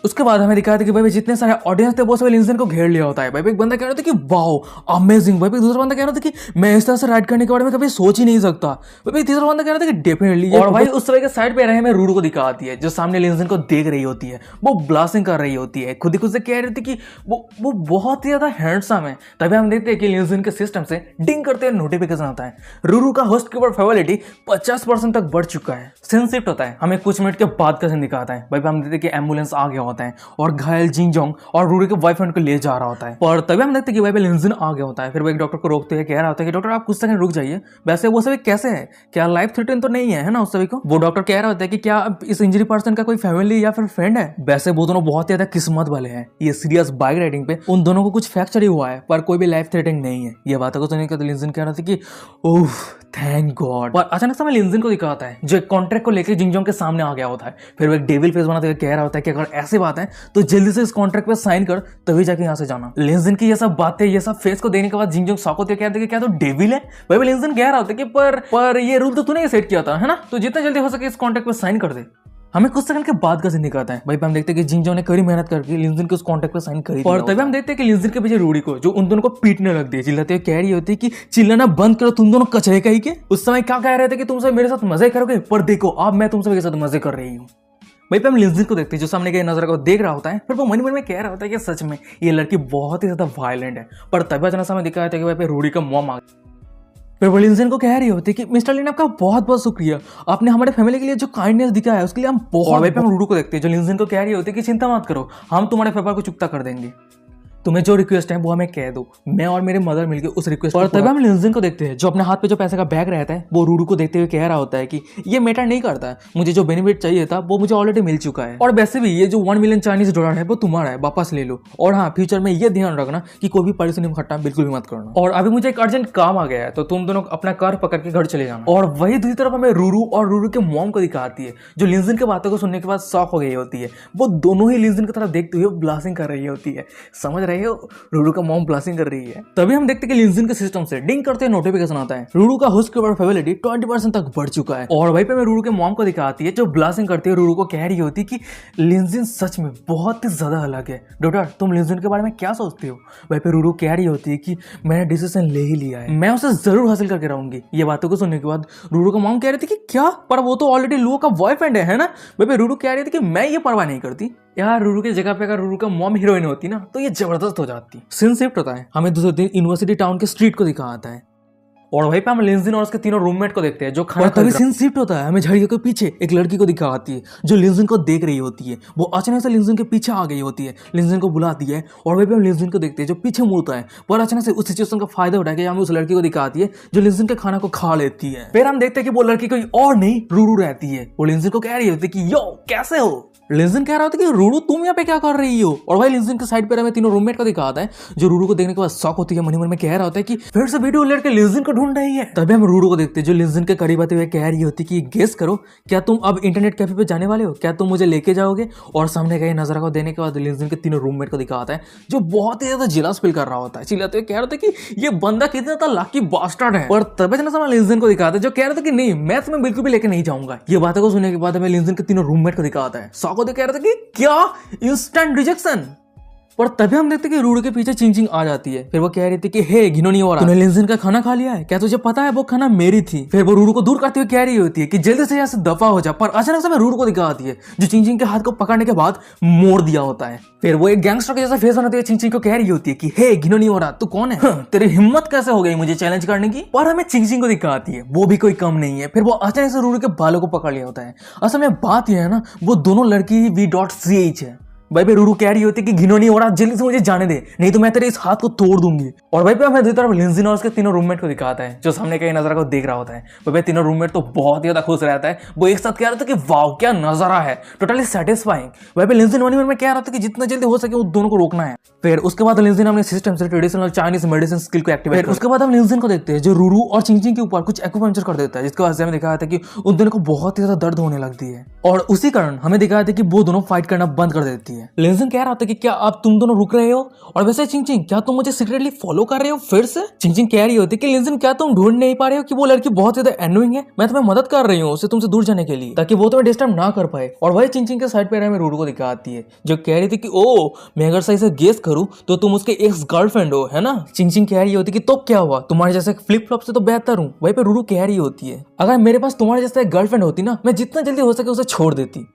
उसके बाद हमें दिखाया था कि भाई जितने सारे ऑडियंस थे वो सब लिंजन को घेर लिया होता है। भाई एक बंदा कह रहा था कि वाओ अमेजिंग। भाई दूसरा बंदा कह रहा था कि मैं इस तरह से राइड करने के बारे में कभी सोच ही नहीं सकता। भाई तीसरा बंदा कह रहा था कि डेफिनेटली। और भाई उस समय के साइड पे रहे हमें रूरू को दिखाती है जो सामने लिंजन को देख रही होती है, वो ब्लास्टिंग कर रही होती है, खुद ही खुद से कह रही थी कि वो बहुत ही ज्यादा हैंडसम है। तभी हम देखते हैं कि लिंजन के सिस्टम से डिंग करते हुए नोटिफिकेशन आता है रूरू का होस्ट के ऊपर फेवरिटी 50% तक बढ़ चुका है। सीन शिफ्ट होता है, हमें कुछ मिनट के बाद का सीन दिखाता है। भाई हम देखते हैं कि एम्बुलेंस आ गया होता है और घायल जिंगजोंग और रूरू के बॉयफ्रेंड को ले जा रहा होता है। पर तभी हम देखते हैं कि भाई लिंजन आ गया होता है। फिर वो एक डॉक्टर को रोकते हुए कह रहा होता है कि डॉक्टर आप कुछ सेकंड रुक जाइए, वैसे वो सभी कैसे है, क्या लाइफ थ्रेटन तो नहीं है ना उस सभी को। वो डॉक्टर कह रहा होता है कि क्या इस इंजरी पर्सन का कोई फैमिली या फिर फ्रेंड है। वैसे वो दोनों बहुत ज्यादा किस्मत वाले हैं, ये सीरियस बाइक राइडिंग पे उन दोनों को कुछ फ्रैक्चर ही हुआ है पर कोई भी लाइफ थ्रेटनिंग नहीं है। ये बातों को सुनने के तो लिंजन कह रहा था कि ओह थैंक गॉड। और अचानक से हमें लिंजन को दिखाता है जो एक कॉन्ट्रैक्ट को लेकर जिंगजोंग के सामने आ गया होता है। फिर वो एक डेविल फेस बनाते हुए कह रहा होता है कि अगर ऐसी बात है तो जल्दी से इस कॉन्ट्रैक्ट पे साइन कर तभी जाके यहाँ से जाना। लिंजन की ये सब बातें ये सब फेस को देने के बाद जिंगजोंग शॉक होते कहते कि क्या तो डेविल है। भाई लिंजन कह रहा होता है कि पर ये रूल तो तूने सेट किया था है ना, तो जितना जल्दी हो सके इस कॉन्ट्रैक्ट पे साइन कर दे। हमें कुछ सेकंड के बाद का सीन दिखाता है। भाई हम देखते हैं कि जिंगजोंग ने कड़ी मेहनत करके लिंजन के उस कॉन्ट्रैक्ट पे साइन करी और तभी हम देखते हैं कि लिंजन के पीछे रूडी को जो उन दोनों को पीटने लगती है, चिल्लाते हुए कह रही होती है कि चिल्लाना बंद करो तुम दोनों कचरे का ही के। उस समय क्या कह रहे थे कि तुम सब मेरे साथ मजे करोगे, पर देखो अब मैं तुम सबके साथ मजे कर रही हूँ। भाई हम लिंजन को देखते हैं जो सामने के नजर को देख रहा होता है। फिर वो मन में कह रहा होता है कि सच में ये लड़की बहुत ही ज्यादा वायलेंट है। पर तभी अचानक हमें दिखाया था कि भाई रूडी का मॉम आ गया। फिर वो लिंजन को कह रही होती है कि मिस्टर लिन आपका बहुत बहुत शुक्रिया, आपने हमारे फैमिली के लिए जो काइंडनेस दिखाया है उसके लिए हम बहुत। भाई हम रूडू को देखते हैं जो लिंजन को कह रही होती है कि चिंता मत करो, हम तुम्हारे पेपर को चुकता कर देंगे, तुम्हें जो रिक्वेस्ट है वो हमें कह दो, मैं और मेरे मदर मिलकर उस रिक्वेस्ट। और तभी हम लिंजन को देखते हैं जो अपने हाथ पे जो पैसे का बैग रहता है वो रूडू को देखते हुए कह रहा होता है कि ये मैटर नहीं करता है, मुझे जो बेनिफिट चाहिए था वो मुझे ऑलरेडी मिल चुका है, और वैसे भी ये जो 1 मिलियन चाइनीज डॉलर है वो तुम्हारा है, वापस ले लो। और हाँ फ्यूचर में ये ध्यान रखना कि कोई भी परेशानी इकट्ठा बिल्कुल भी मत करना। और अभी मुझे एक अर्जेंट काम आ गया है तो तुम दोनों अपना कार पकड़ के घर चले जाना। और वही दूसरी तरफ हमें रूरू और रूरू के मॉम को दिखाती है जो लिंजन की बातों को सुनने के बाद शॉक हो गई होती है। वो दोनों ही लिंजन की तरफ देखते हुए ब्लास्टिंग कर रही होती है, समझ रहे हो, रूरू का मॉम ब्लास्टिंग कर रही है। तभी हम देखते हैं कि लिंजन के सिस्टम से डिंग करते हुए नोटिफिकेशन आता है रूरू का होस्ट के ऊपर फेवरिटी 20% तक बढ़ चुका है। और वहीं पे मैं रूरू के मॉम को दिखाती है जो ब्लास्टिंग करती है, रूरू को कह रही होती कि लिंजन सच में बहुत ही ज्यादा अलग है। डॉक्टर तुम लिंजन के बारे में क्या सोचते हो। वहीं पे रूरू कह रही होती है कि मैंने डिसीजन ले ही लिया है, मैं उसे जरूर हासिल करके रहूंगी। ये बातों को सुनने के बाद रूरू का मॉम कह रही थी कि क्या, पर वो तो ऑलरेडी लुओ का बॉयफ्रेंड है ना। वहीं पे रूरू कह रही थी कि मैं ये परवाह नहीं करती यार, रूरू की जगह पे अगर रूरू का मॉम हीरोइन होती ना तो ये जबरदस्त हो जाती। सीन शिफ्ट होता है, हमें दूसरे दिन यूनिवर्सिटी टाउन के स्ट्रीट को दिखाता है और वहीं पे हम लिंजन और उसके तीनों रूममेट को देखते हैं जो खाना। तभी सीन शिफ्ट होता है, हमें झाड़ियों के पीछे एक लड़की को दिखाती है जो लिंजन को देख रही होती है। वो अचानक से लिंजन के पीछे आ गई होती है, लिंजन को बुलाती है और वहीं पे हम लिंजन को देखते हैं जो पीछे मुड़ता है। पर अचानक से उस सिचुएशन का फायदा उठा के हमें उस लड़की को दिखाती है जो लिंजन के खाना को खा लेती है। फिर हम देखते हैं कि वो लड़की कोई और नहीं रूरू रहती है। वो लिंजन को कह रही होती है कि यो कैसे हो। लिंजन कह रहा होता है कि रूरू तुम यहाँ पे क्या कर रही हो। और भाई लिंजन के साइड पे हमें तीनों रूममेट को दिखाता है जो रूरू को देखने के बाद शॉक होती है, मन में कह रहा होता है कि फिर से वीडियो लेट के लिंजन को ढूंढ रही है। तभी हम रूरू को देखते हैं जो लिंजन के करीब आते हुए कह रही होती कि गेस करो क्या तुम अब इंटरनेट कैफे पे जाने वाले हो, क्या तुम मुझे लेके जाओगे। और सामने का नजर को देने के बाद लिंजन के तीनों रूममेट को दिखाता है जो बहुत ही ज्यादा जेलस फील कर रहा होता है, चिल्लाते हुए कह रहा था कि ये बंदा कितना ज्यादा लकी बास्टर्ड है। और तभी लिंजन को दिखाता है जो कह रहा था कि नहीं मैं तुम्हें बिल्कुल भी लेके नहीं जाऊंगा। ये बातों को सुनने के बाद हमें लिंजन के तीनों रूममेट को दिखाता है, शॉक होते कह रहा था कि क्या इंस्टेंट रिजेक्शन। पर तभी हम देखते कि रूरू के पीछे चिंचिंग आ जाती है। फिर वो कह रही थी कि हे घिनौनी हो रहा, तूने लिंजन का खाना खा लिया है, क्या तुझे पता है वो खाना मेरी थी। फिर वो रूरू को दूर करते हुए कह रही होती है कि जल्दी से यहाँ से दफा हो जा। पर अचानक से रूरू को दिखाती है जो चिंचिंग के हाथ को पकड़ने के बाद मोड़ दिया होता है। फिर वो एक गैंगस्टर के जैसा फेस बनाते हुए चिंचिंग को कह रही होती है कि हे घिनौनी हो रहा, तू कौन है, तेरी हिम्मत कैसे हो गई मुझे चैलेंज करने की। पर हमें चिंचिंग को दिखाती है वो भी कोई कम नहीं है। फिर वो अचानक से रूरू के बालों को पकड़ लिया होता है। असल में बात यह है ना, वो दोनों लड़की V.CH है। भाई पे रूरू कह रही होती है कि घिनौनी हो रहा, जल्दी से मुझे जाने दे नहीं तो मैं तेरे इस हाथ को तोड़ दूंगी। और भाई पे हमें दूसरी तरफ लिंजन और उसके तीनों रूममेट को दिखाता है जो सामने का नजारा को देख रहा होता है। भाई तीनों रूममेट तो बहुत ज्यादा खुश रहता है, वो एक साथ कह रहा था कि वाओ क्या नजारा है, टोटली सेटिस्फाइंग। भाई पे लिंजन मन में कह रहा था कि जितना जल्दी हो सके वो दोनों को रोकना है। फिर उसके बाद लिंजिन अपने सिस्टम से ट्रेडिशनल चाइनीज मेडिसिन स्किल को एक्टिवेट, उसके बाद हम लिंजिन को देखते हैं जो रूरू और चिंचिंग के ऊपर कुछ एक्यूपंक्चर कर देता है, जिसके वजह से हमें दिखाया था कि उन दोनों को बहुत ही ज्यादा दर्द होने लगती है और उसी कारण हमें दिखाया था कि वो दोनों फाइट करना बंद कर देती है। लिंजिन कह रहा था कि क्या अब तुम दोनों रुक रहे हो, और वैसे चिंचिंग क्या तुम मुझे सीक्रेटली फॉलो कर रहे हो फिर से। चिंचिंग कह रही होती कि लिंजिन क्या तुम ढूंढ नहीं पा रहे हो कि वो लड़की बहुत ज्यादा एनोइंग है, मैं तुम्हें मदद कर रही हूँ उसे तुमसे दूर जाने के लिए ताकि वो तुम्हें डिस्टर्ब ना कर पाए। और वही चिंचिंग के साइड पे हमें रूरू को दिखाती है जो कह रही थी कि ओ मैं अगर सही से गेस करूं तो तुम उसके एक्स गर्लफ्रेंड हो, है ना। चिंचिंग कह रही होती कि तो क्या हुआ, तुम्हारे जैसे फ्लिप फ्लॉप से तो बेहतर हूं। वहीं पे रूरू कह रही होती है अगर मेरे पास तुम्हारे जैसा एक गर्लफ्रेंड होती ना, मैं जितना जल्दी हो सके उसे छोड़ देती।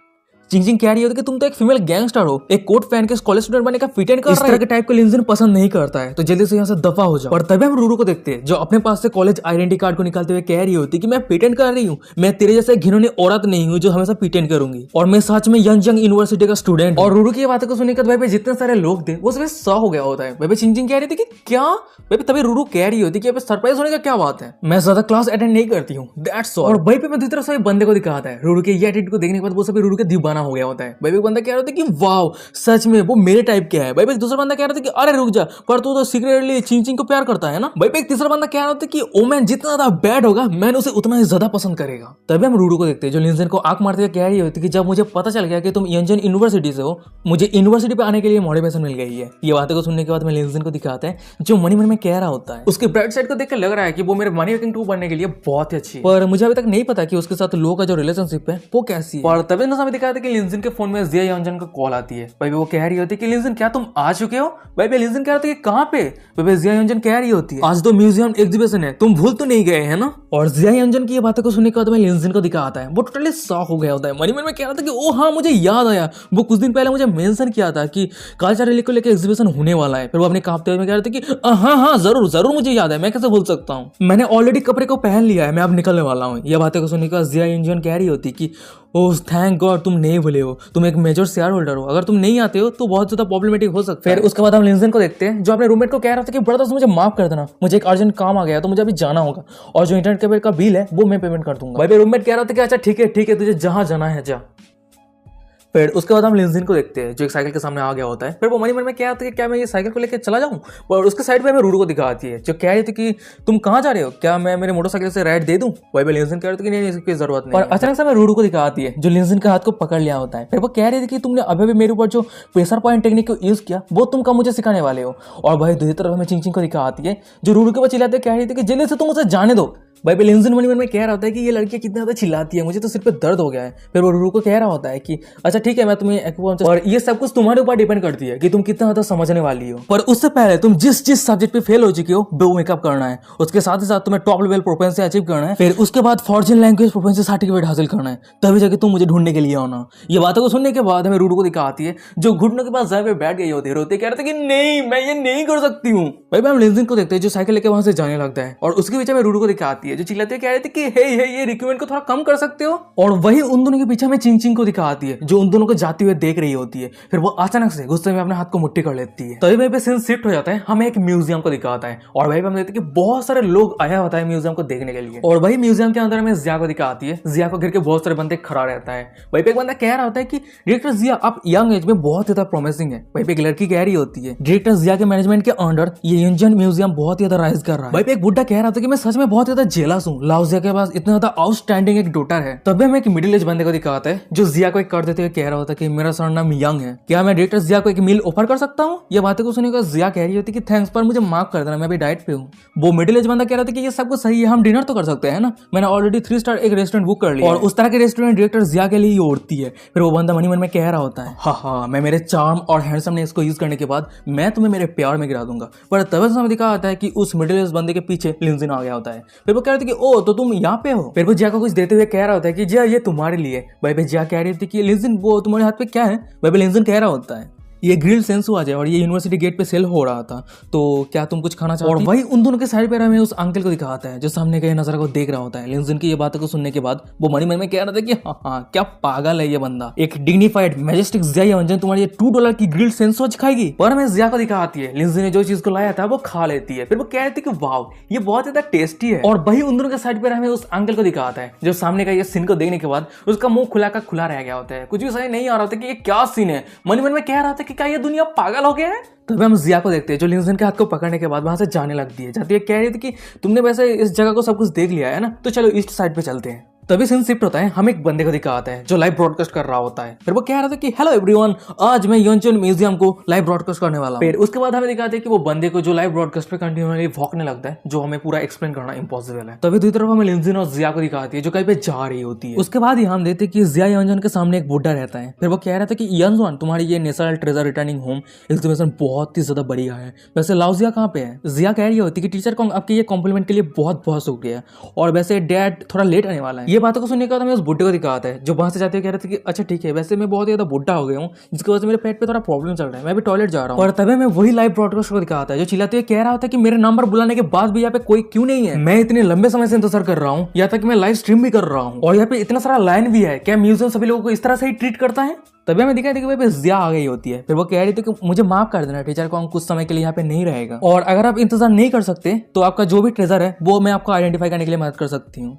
चिंचिंग कह रही होती कि तुम तो एक फीमेल गैंगस्टर हो, एक कोट पहन के कॉलेज स्टूडेंट बनने का फिटेंड कर रहा है। इस तरह के टाइप को लिंजिन पसंद नहीं करता है, तो जल्दी से यहाँ से दफा हो जाओ। और तभी हम रूरू को देखते हैं जो अपने पास से कॉलेज आइडेंटिटी कार्ड को निकालते हुए कह रही होती कि मैं फिटेंड कर रही हूँ, मैं तेरे जैसे घिनौनी औरत नहीं हूँ जो हमेशा फिटेंड करूंगी, और मैं सच में यंग यूनिवर्सिटी का स्टूडेंट। और रूरू की बातों को सुनने के बाद जितने सारे लोग थे वो सभी सॉ हो गया होता है। भाई चिंचिंग कह रही थी कि क्या, भाई तभी रूरू कह रही होती कि सरप्राइज होने का क्या बात है, मैं ज्यादा क्लास अटेंड नहीं करती हूँ, दैट्स ऑल। और भाई पे मैं दूसरी तरफ से बंदे को दिखाता है, रूरू के ये एटीट्यूड को देखने के बाद वो सभी रूरू के दीवाना हो गया होता है। भाई बंदा कह रहा था कि वाओ सच में वो मेरे टाइप का है। भाई दूसरा बंदा कह रहा था कि अरे रुक जा, पर तू तो सीक्रेटली चिंचिंग को प्यार करता है ना। भाई एक तीसरा बंदा कह रहा था कि ओ मैन जितना ज्यादा बैड होगा मैन उसे उतना ही ज्यादा पसंद करेगा। तभी हम रूरू को देखते हैं जो लिंजिन को आंख मारते हुए कह रही होती कि जब मुझे पता चल गया कि तुम यंजन यूनिवर्सिटी से हो, मुझे यूनिवर्सिटी पे आने के लिए मोटिवेशन मिल गई है। ये बातें को सुनने के बाद मैं लिंजिन को दिखाते हैं जो मनी मन में कह रहा होता है। उसके ब्राइट साइड को देखकर लग रहा है कि वो मेरे मनी मेकिंग टू बनने के लिए बहुत ही अच्छी है, पर मुझे अभी तक नहीं पता कि उसके साथ लो का जो रिलेशनशिप है वो कैसी है। और तभी हमें दिखाया था कि लिंजिन के फोन में जिया यंजन का कॉल आती है। भाई वो कह रही होती है कि लिंजिन क्या तुम आ चुके हो। भाई लिंजिन कह रहा था कि कहाँ पे। भाई जिया यंजन कह रही होती है आज तो म्यूजियम एग्जीबिशन है, तुम भूल तो नहीं गए है ना। और जिया यंजन की ये बातों को सुनने के बाद मैं लिंजिन को दिखाता है, वो टोटली शॉक हो गया होता है। मनी मन में कह रहा था कि ओ हाँ मुझे याद आया, वो कुछ दिन पहले मुझे मेंशन किया था कि कल्चर रैली को लेकर एग्जीबिशन होने वाला है। फिर वो अपने कांपते हुए कह रहे थे कि हाँ जरूर जरूर मुझे याद है, मैं कैसे भूल सकता हूँ, मैंने ऑलरेडी कपड़े को पहन लिया है, मैं अब निकलने वाला हूँ। ये बातें को सुनने के बाद जिया यंजन कह रही होती कि ओह थैंक गॉड तुम नहीं भूले हो, तुम एक मेजर शेयर होल्डर हो, अगर तुम नहीं आते हो तो बहुत ज्यादा प्रॉब्लमेटिक हो सकता है। फिर उसके बाद हम लिंजिन को देखते हैं जो अपने रूममेट को कह रहा था कि ब्रदर मुझे माफ कर देना, मुझे एक अर्जेंट काम आ गया तो मुझे अभी जाना होगा, और जो इंटरनेट केबल का बिल है वो मैं पेमेंट कर दूंगा। भाई रूममेट कह रहा था कि अच्छा ठीक है तुझे जहां जाना है जा। फिर उसके बाद हम लिंजिन को देखते हैं जो एक साइकिल के सामने आ गया होता है। फिर वो मनी मन में क्या होता है कि क्या मैं ये साइकिल को लेकर चला जाऊं, और उसके साइड पे हमें रूरू को दिखाती है जो कह रही थी कि तुम कहाँ जा रहे हो, क्या मैं मेरे मोटरसाइकिल से राइड दे दूं। वही लिंजिन कह रही थी कि नहीं इसकी जरूरत नहीं। और अचानक से हमें रूरू को दिखाती है जो लिंजिन के हाथ को पकड़ लिया होता है। फिर वो कह रही थी कि तुमने अभी मेरे ऊपर जो प्रेशर पॉइंट टेक्निक को यूज किया वो तुम कब मुझे सिखाने वाले हो। और भाई दूसरी तरफ हमें चिंचिंग को दिखाती है जो रूरू के ऊपर चिल्लाते कह रही थी कि जल्दी से तुम उसे जाने दो। भाई लिंजिन मनी मन में कह रहा होता है कि ये लड़की कितना ज्यादा चिल्लाती है, मुझे तो सिर पे दर्द हो गया है। फिर वो रूरू को कह रहा होता है कि अच्छा ठीक है मैं तुम्हें एक्यूपंक्चर, और ये सब कुछ तुम्हारे ऊपर डिपेंड करती है कि तुम कितना ज्यादा समझने वाली हो, पर उससे पहले तुम जिस सब्जेक्ट पे फेल हो चुकी हो वो मेकअप करना है, उसके साथ ही साथ तुम्हें टॉप लेवल प्रोफेंसी अचीव करना है, फिर उसके बाद फॉरेन लैंग्वेज प्रोफेंसी सर्टिफिकेट हासिल करना है, तभी जाके तुम मुझे ढूंढने के लिए आना। ये बातों को सुनने के बाद हमें रूरू को दिखाती है जो घुटनों के पास पे बैठ गई होती है, रोते कह रहे थे कि नहीं मैं ये नहीं कर सकती हूँ। भाई हम लिंजिन को देखते हैं जो साइकिल लेके वहां से जाने लगता है, और उसके पीछे में रूरू को दिखाती है जो चिल्लाते कह रहे थे कि हे ये रिक्वायरमेंट को थोड़ा कम कर सकते हो। और वही उन दोनों के पीछे में चिंचिंग को दिखाती है जो उन दोनों को जाते हुए देख रही होती है। फिर वो अचानक से गुस्से में अपने हाथ को मुट्ठी कर लेती है। तभी वहीं पे सीन शिफ्ट हो जाता है, हमें एक म्यूजियम को दिखाता है, और वहीं पे हम देखते हैं कि बहुत सारे लोग आया होता है म्यूजियम को देखने के लिए। और वही म्यूजियम के अंदर हमें जिया को दिखाती है, जिया को घेर के बहुत सारे बंदे खड़ा रहता है। वहीं पे एक बंदा कह रहा होता है कि डायरेक्टर जिया आप यंग एज में बहुत ज्यादा प्रॉमिसिंग है। वहीं पे एक लड़की कह रही होती है डायरेक्टर जिया के मैनेजमेंट के अंडर ये यंजन म्यूजियम बहुत ज्यादा राइज कर रहा है। वहीं पे एक बुड्ढा कह रहा था कि मैं सच में बहुत ज्यादा जेलस हूँ, लाओ जिया के पास इतना ज्यादा आउटस्टैंडिंग एक डॉटर है। तभी हमें एक मिडिल एज बंदे को दिखाता है जो जिया को एक कर देते हुए कह रहा होता है कि मेरा सरनाम यंग है, क्या मैं डायरेक्टर जिया को एक मील ऑफर कर सकता हूँ। ये बातें को सुनकर जिया कह रही होती कि थैंक्स पर मुझे माफ कर देना, मैं अभी डाइट पे हूँ। वो मिडिल एज बंदा कह रहा था कि ये सब कुछ सही है, हम डिनर तो कर सकते हैं ना, मैंने ऑलरेडी 3 स्टार एक रेस्टोरेंट बुक कर लिया, और उस तरह के रेस्टोरेंट डायरेक्टर जिया के लिए ही उड़ती है। फिर वो बंदा मनी मन में कह रहा होता है हाँ मैं मेरे चार्म और हैंडसमनेस को यूज करने के बाद मैं तुम्हें मेरे प्यार में गिरा दूंगा। पर तभी हमें दिखा आता है कि उस मिडिल एज बंदे के पीछे लिंजिन आ गया होता है। फिर वो कह रहे थे कि ओ तो तुम यहाँ पे हो। फिर वो जिया को कुछ देते हुए कह रहा होता है कि जिया ये तुम्हारे लिए। भाई जिया कह रही थी कि लिंजिन वो तुम्हारे हाथ पे क्या है। भाई लिंजिन कह रहा होता है ये ग्रिल सेंस हुआ जाए, और ये यूनिवर्सिटी गेट पे सेल हो रहा था, तो क्या तुम कुछ खाना चाहते हो। और वही उन दोनों के साइड पे हमें उस अंकल को दिखाता है जो सामने के नजर को देख रहा होता है। लिंजिन की ये बातों को सुनने के बाद वो मनी मन में कह रहा था कि हाँ क्या पागल है ये बंदा, एक डिग्निफाइड मैजेस्टिक जिया यंजन तुम्हारी $2 की ग्रिल सेंसोज खाएगी। पर हमें जिया को दिखाती है लिंजिन ने जो चीज को लाया था वो खा लेती है। फिर वो कह रही थी कि वाव ये बहुत ज्यादा टेस्टी है। और वही उन दोनों के साइड पे हमें उस अंकल को दिखाता है जो सामने का ये सीन को देखने के बाद उसका मुंह खुला का खुला रह गया होता है, कुछ भी सही नहीं आ रहा था कि ये क्या सीन है। मनी मन में कह रहा था कि क्या ये दुनिया पागल हो गया है। तभी हम जिया को देखते हैं जो लिंजन के हाथ को पकड़ने के बाद वहां से जाने लगती है, जाती है कह रही थी कि तुमने वैसे इस जगह को सब कुछ देख लिया है ना, तो चलो ईस्ट साइड पे चलते हैं। तभी सीन शिफ्ट होता है, हम एक बंदे को दिखाते हैं जो लाइव ब्रॉडकास्ट कर रहा होता है। फिर वो कह रहा था कि हेलो एवरीवन, आज मैं योंचन म्यूजियम को लाइव ब्रॉडकास्ट करने वाला हूं। फिर उसके बाद हमें दिखाते हैं कि वो बंदे को जो लाइव ब्रॉडकास्ट पे कंटिन्यूअसली भौंकने लगता है, जो हमें पूरा एक्सप्लेन करना इम्पॉसिबल है। तभी दूसरी तरफ हमें लिंजन और जिया को दिखाती है जो कहीं पे जा रही होती है। उसके बाद ही हम देखते हैं कि जिया योंजन के सामने एक बुड्ढा रहता है। फिर वो कह रहा था कि योंजन, तुम्हारी ये national treasure returning home exhibition बहुत ही ज्यादा बढ़िया है, वैसे लाओजिया कहाँ पे है। जिया कह रही होती है कि टीचर को आपके ये कॉम्प्लीमेंट के लिए बहुत बहुत शुक्रिया, और वैसे डैड थोड़ा लेट आने वाला है। ये बातों को सुनने के बाद हमें उस बुड्ढे को दिखाता है जो वहां से जाते हुए कह रहे थे कि अच्छा ठीक है, वैसे मैं बहुत ज्यादा बुड्ढा हो गया हूँ, जिसकी वजह से मेरे पेट पे थोड़ा प्रॉब्लम चल रहा है, मैं भी टॉयलेट जा रहा हूँ। और तभी मैं वही लाइव ब्रॉडकास्ट को दिखाता है जो चिल्लाते हुए कह रहा होता है कि मेरे नंबर बुलाने के बाद भी यहाँ पे कोई क्यों नहीं है, मैं इतने लंबे समय से इंतजार कर रहा हूँ, यहाँ तक मैं लाइव स्ट्रीम भी कर रहा हूँ, और यहाँ पे इतना सारा लाइन भी है, क्या म्यूजियम सभी लोगों को इस तरह से ही ट्रीट करता है। तभी हमें दिखाई थी कि भाई जिया आ गई होती है। फिर वो कह रही थी कि मुझे माफ कर देना टीचर को, हम कुछ समय के लिए यहाँ पे नहीं रहेगा, और अगर आप इंतजार नहीं कर सकते तो आपका जो भी ट्रेजर है वो मैं आपको आइडेंटिफाई करने के लिए मदद कर सकती हूँ।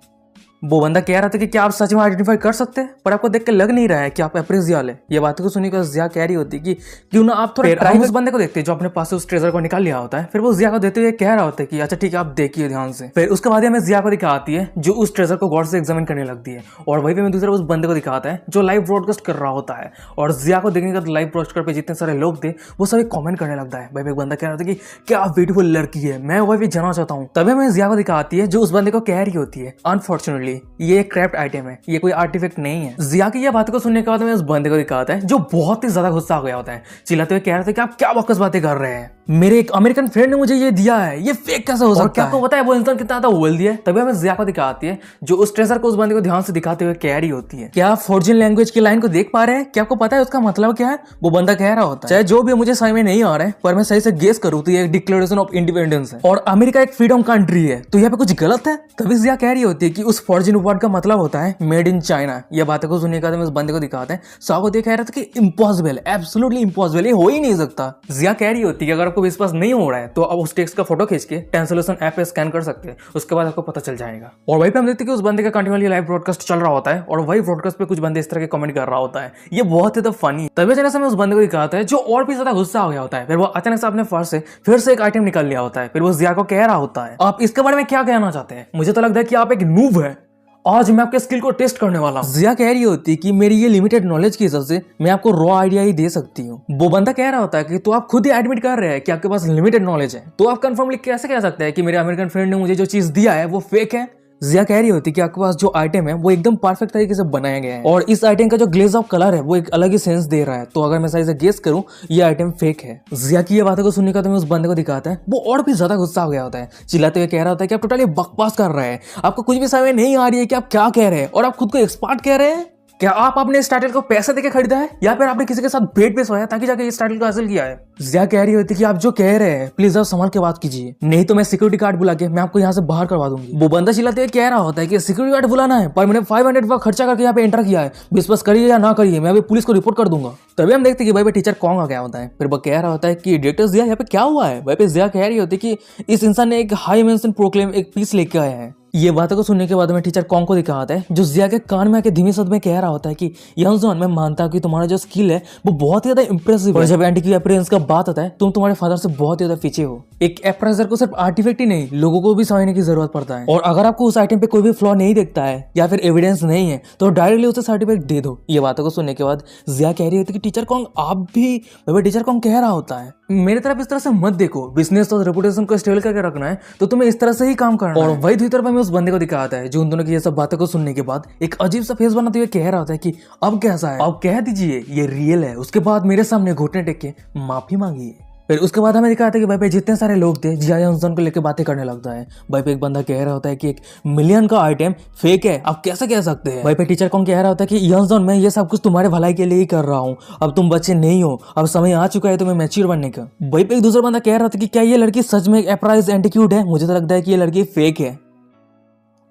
वो बंदा कह रहा था कि क्या आप सच में आइडेंटिफाई कर सकते हैं, पर आपको देख के लग नहीं रहा है कि आप अप्रेजियल है। ये बातों को सुनकर जिया कह रही होती कि क्यों ना आप थोड़ा ट्राई। उस बंदे को देखते हैं जो अपने पास से उस ट्रेजर को निकाल लिया होता है। फिर वो जिया को देते हुए कह रहा होता है कि अच्छा ठीक है, आप देखिए ध्यान से। फिर उसके बाद हमें जिया को दिखाती है जो उस ट्रेजर को गौर से एग्जामिन करने लगती है, और वहीं पे मैं दूसरा उस बंदे को दिखाता है जो लाइव ब्रॉडकास्ट कर रहा होता है। और जिया को देखने का लाइव ब्रॉडकास्ट पे जितने सारे लोग थे वो सभी कमेंट करने लगता है। भाई एक बंदा कह रहा था कि क्या ब्यूटीफुल लड़की है, मैं वही भी जाना चाहता हूँ। तभी हमें जिया को दिखाती है जो उस बंदे को कह रही होती है अनफॉर्चुनेटली ये आइटम है, ये कोई आर्टिफैक्ट नहीं है। जिया की ये बात को सुनने के बाद में उस बंदे को दिखाता है जो बहुत ही ज्यादा गुस्सा हो गया होता है, चिल्लाते हुए कह रहे थे कि आप क्या बकवास बातें कर रहे हैं, मेरे एक अमेरिकन फ्रेंड ने मुझे ये दिया है, ये फेक कैसे हो सकता है, आपको पता है वो इंसान कितना ज्यादा बोल दिया है। तभी हमें जिया को दिखाती है जो उस ट्रेजर को उस बंदे को ध्यान से दिखाते हुए कह रही होती है क्या आप फोर्जिन लैंग्वेज की लाइन को देख पा रहे हैं, क्या आपको पता है उसका मतलब क्या है। वो बंदा कह रहा होता है चाहे जो भी मुझे समझ में नहीं आ रहा है, पर मैं सही से गेस करूँ तो ये एक डिक्लेरेशन ऑफ इंडिपेंडेंस है और अमेरिका एक फ्रीडम कंट्री है, तो यहाँ पे कुछ गलत है। तभी जिया कह रही होती है कि उस फोर्जिन वर्ड का मतलब होता है मेड इन चाइना। ये बातें को सुनने के बाद उस बंदे को दिखाते हैं, साहब कह रहा था कि इम्पॉसिबल, एब्सोल्युटली इम्पॉसिबल, ये हो ही नहीं सकता। जिया कह रही होती है अगर आपको विश्वास नहीं हो रहा है तो आप उस टेक्स्ट का फोटो खींच के ट्रांसलेशन ऐप पे स्कैन कर सकते हैं, उसके बाद आपको पता चल जाएगा। और वहीं पे हम देखते हैं कि उस बंदे का कंटिन्यूअसली लाइव ब्रॉडकास्ट चल रहा होता है, और वही ब्रॉडकास्ट पे कुछ बंदे इस तरह के कमेंट कर रहा होता है, ये बहुत ही फनी। तभी अचानक से उस बंदे को दिखाता है जो और भी ज्यादा गुस्सा हो गया होता है। फिर वो अचानक से अपने पर्स से फिर से एक आइटम निकाल लिया होता है। फिर वो जिया को कह रहा होता है आप इसके बारे में क्या कहना चाहते हैं, मुझे तो लगता है कि आप एक नूब है, आज मैं आपके स्किल को टेस्ट करने वाला हूं। जिया कह रही होती कि मेरी ये लिमिटेड नॉलेज की हिसाब से मैं आपको रॉ आइडिया ही दे सकती हूँ। वो बंदा कह रहा होता है कि तो आप खुद ही एडमिट कर रहे हैं कि आपके पास लिमिटेड नॉलेज है, तो आप कंफर्मली कैसे कह सकते हैं कि मेरे अमेरिकन फ्रेंड ने मुझे जो चीज दिया है वो फेक है। जिया कह रही होती कि आपके पास जो आइटम है वो एकदम परफेक्ट तरीके से बनाया गया है, और इस आइटम का जो ग्लेज ऑफ कलर है वो एक अलग ही सेंस दे रहा है, तो अगर मैं सही से गेस करूं ये आइटम फेक है। जिया की ये बातों को सुनने का तो मैं उस बंदे को दिखाता है, वो और भी ज्यादा गुस्सा हो गया होता है, चिल्लाते हुए कह रहा होता है कि आप टोटली बकवास कर रहे हैं, आपको कुछ भी समझ नहीं आ रही है कि आप क्या कह रहे हैं, और आप खुद को एक्सपर्ट कह रहे हैं। क्या आप अपने इस टाइटल को पैसे देके खरीदा है या फिर आपने किसी के साथ बेड पे सोया ताकि जाके इस टाइटल को हासिल किया है। जिया कह रही होती कि आप जो कह रहे हैं प्लीज आप संभाल के बात कीजिए, नहीं तो मैं सिक्योरिटी गार्ड बुला के मैं आपको यहाँ से बाहर करवा दूंगी। वो बंदा चिल्लाते हुए कह रहा होता है कि सिक्योरिटी गार्ड बुलाना है, पर मैंने 500 रुपया खर्चा करके यहाँ पे एंटर किया है, विश्वास करिए या ना करिए मैं अभी पुलिस को रिपोर्ट कर दूंगा। तभी हम देखते कि भाई टीचर कौन आ गया होता है। फिर वो कह रहा होता है कि डायरेक्टर जिया यहाँ पे क्या हुआ है। भाई पे जिया कह रही होती कि इस इंसान ने एक हाई मेंशन प्रोक्लेम एक पीस लेके आया है। ये बातों को सुनने के बाद में टीचर कॉन्ग को दिखाता है जो जिया के कान में आके धीमे शब्द में कह रहा होता है कि यंगजॉन मैं मानता हूँ कि तुम्हारा जो स्किल है वो बहुत ही ज्यादा इंप्रेसिव है, जब एंटी की अपीयरेंस का बात आता है तुम तुम्हारे फादर से बहुत ही ज्यादा पीछे हो। एक अप्रेजर को सिर्फ आर्टिफैक्ट ही नहीं लोगों को भी समझने की जरूरत पड़ता है, और अगर आपको उस आइटम पे कोई भी फ्लॉ नहीं दिखता है या फिर एविडेंस नहीं है तो डायरेक्टली उसे सर्टिफिकेट दे दो। ये बातों को सुनने के बाद जिया कह रही होती कि टीचर कॉन्ग आप भी, टीचर कॉन्ग कह रहा होता है मेरे तरफ इस तरह से मत देखो, बिजनेस और रेपुटेशन को स्टेबल करके रखना है तो तुम्हें इस तरह से ही काम करना है। और वही दूसरी तरफ हमें उस बंदे को दिखाता है जो उन दोनों की ये सब बातों को सुनने के बाद एक अजीब सा फेस बनाते हुए कह रहा होता है कि अब कैसा है, अब कह दीजिए ये रियल है। उसके बाद मेरे सामने घुटने टेक के माफी मांगिए। फिर उसके बाद हमें दिखाता है कि भाई पे जितने सारे लोग थे जिया यंगजॉन को लेकर बातें करने लगता है। भाई पे एक बंदा कह रहा होता है कि 1 मिलियन का आइटम फेक है, आप कैसे कह सकते हैं। भाई पे टीचर कौन कह रहा होता है कि यंगजॉन मैं ये सब कुछ तुम्हारे भलाई के लिए ही कर रहा हूँ, अब तुम बच्चे नहीं हो, अब समय आ चुका है तुम्हें मैच्योर बनने का। भाई पे एक दूसरा बंदा कह रहा था कि क्या ये लड़की सच में एक अप्राइज एंटीट्यूड है, मुझे तो लगता है कि ये लड़की फेक है।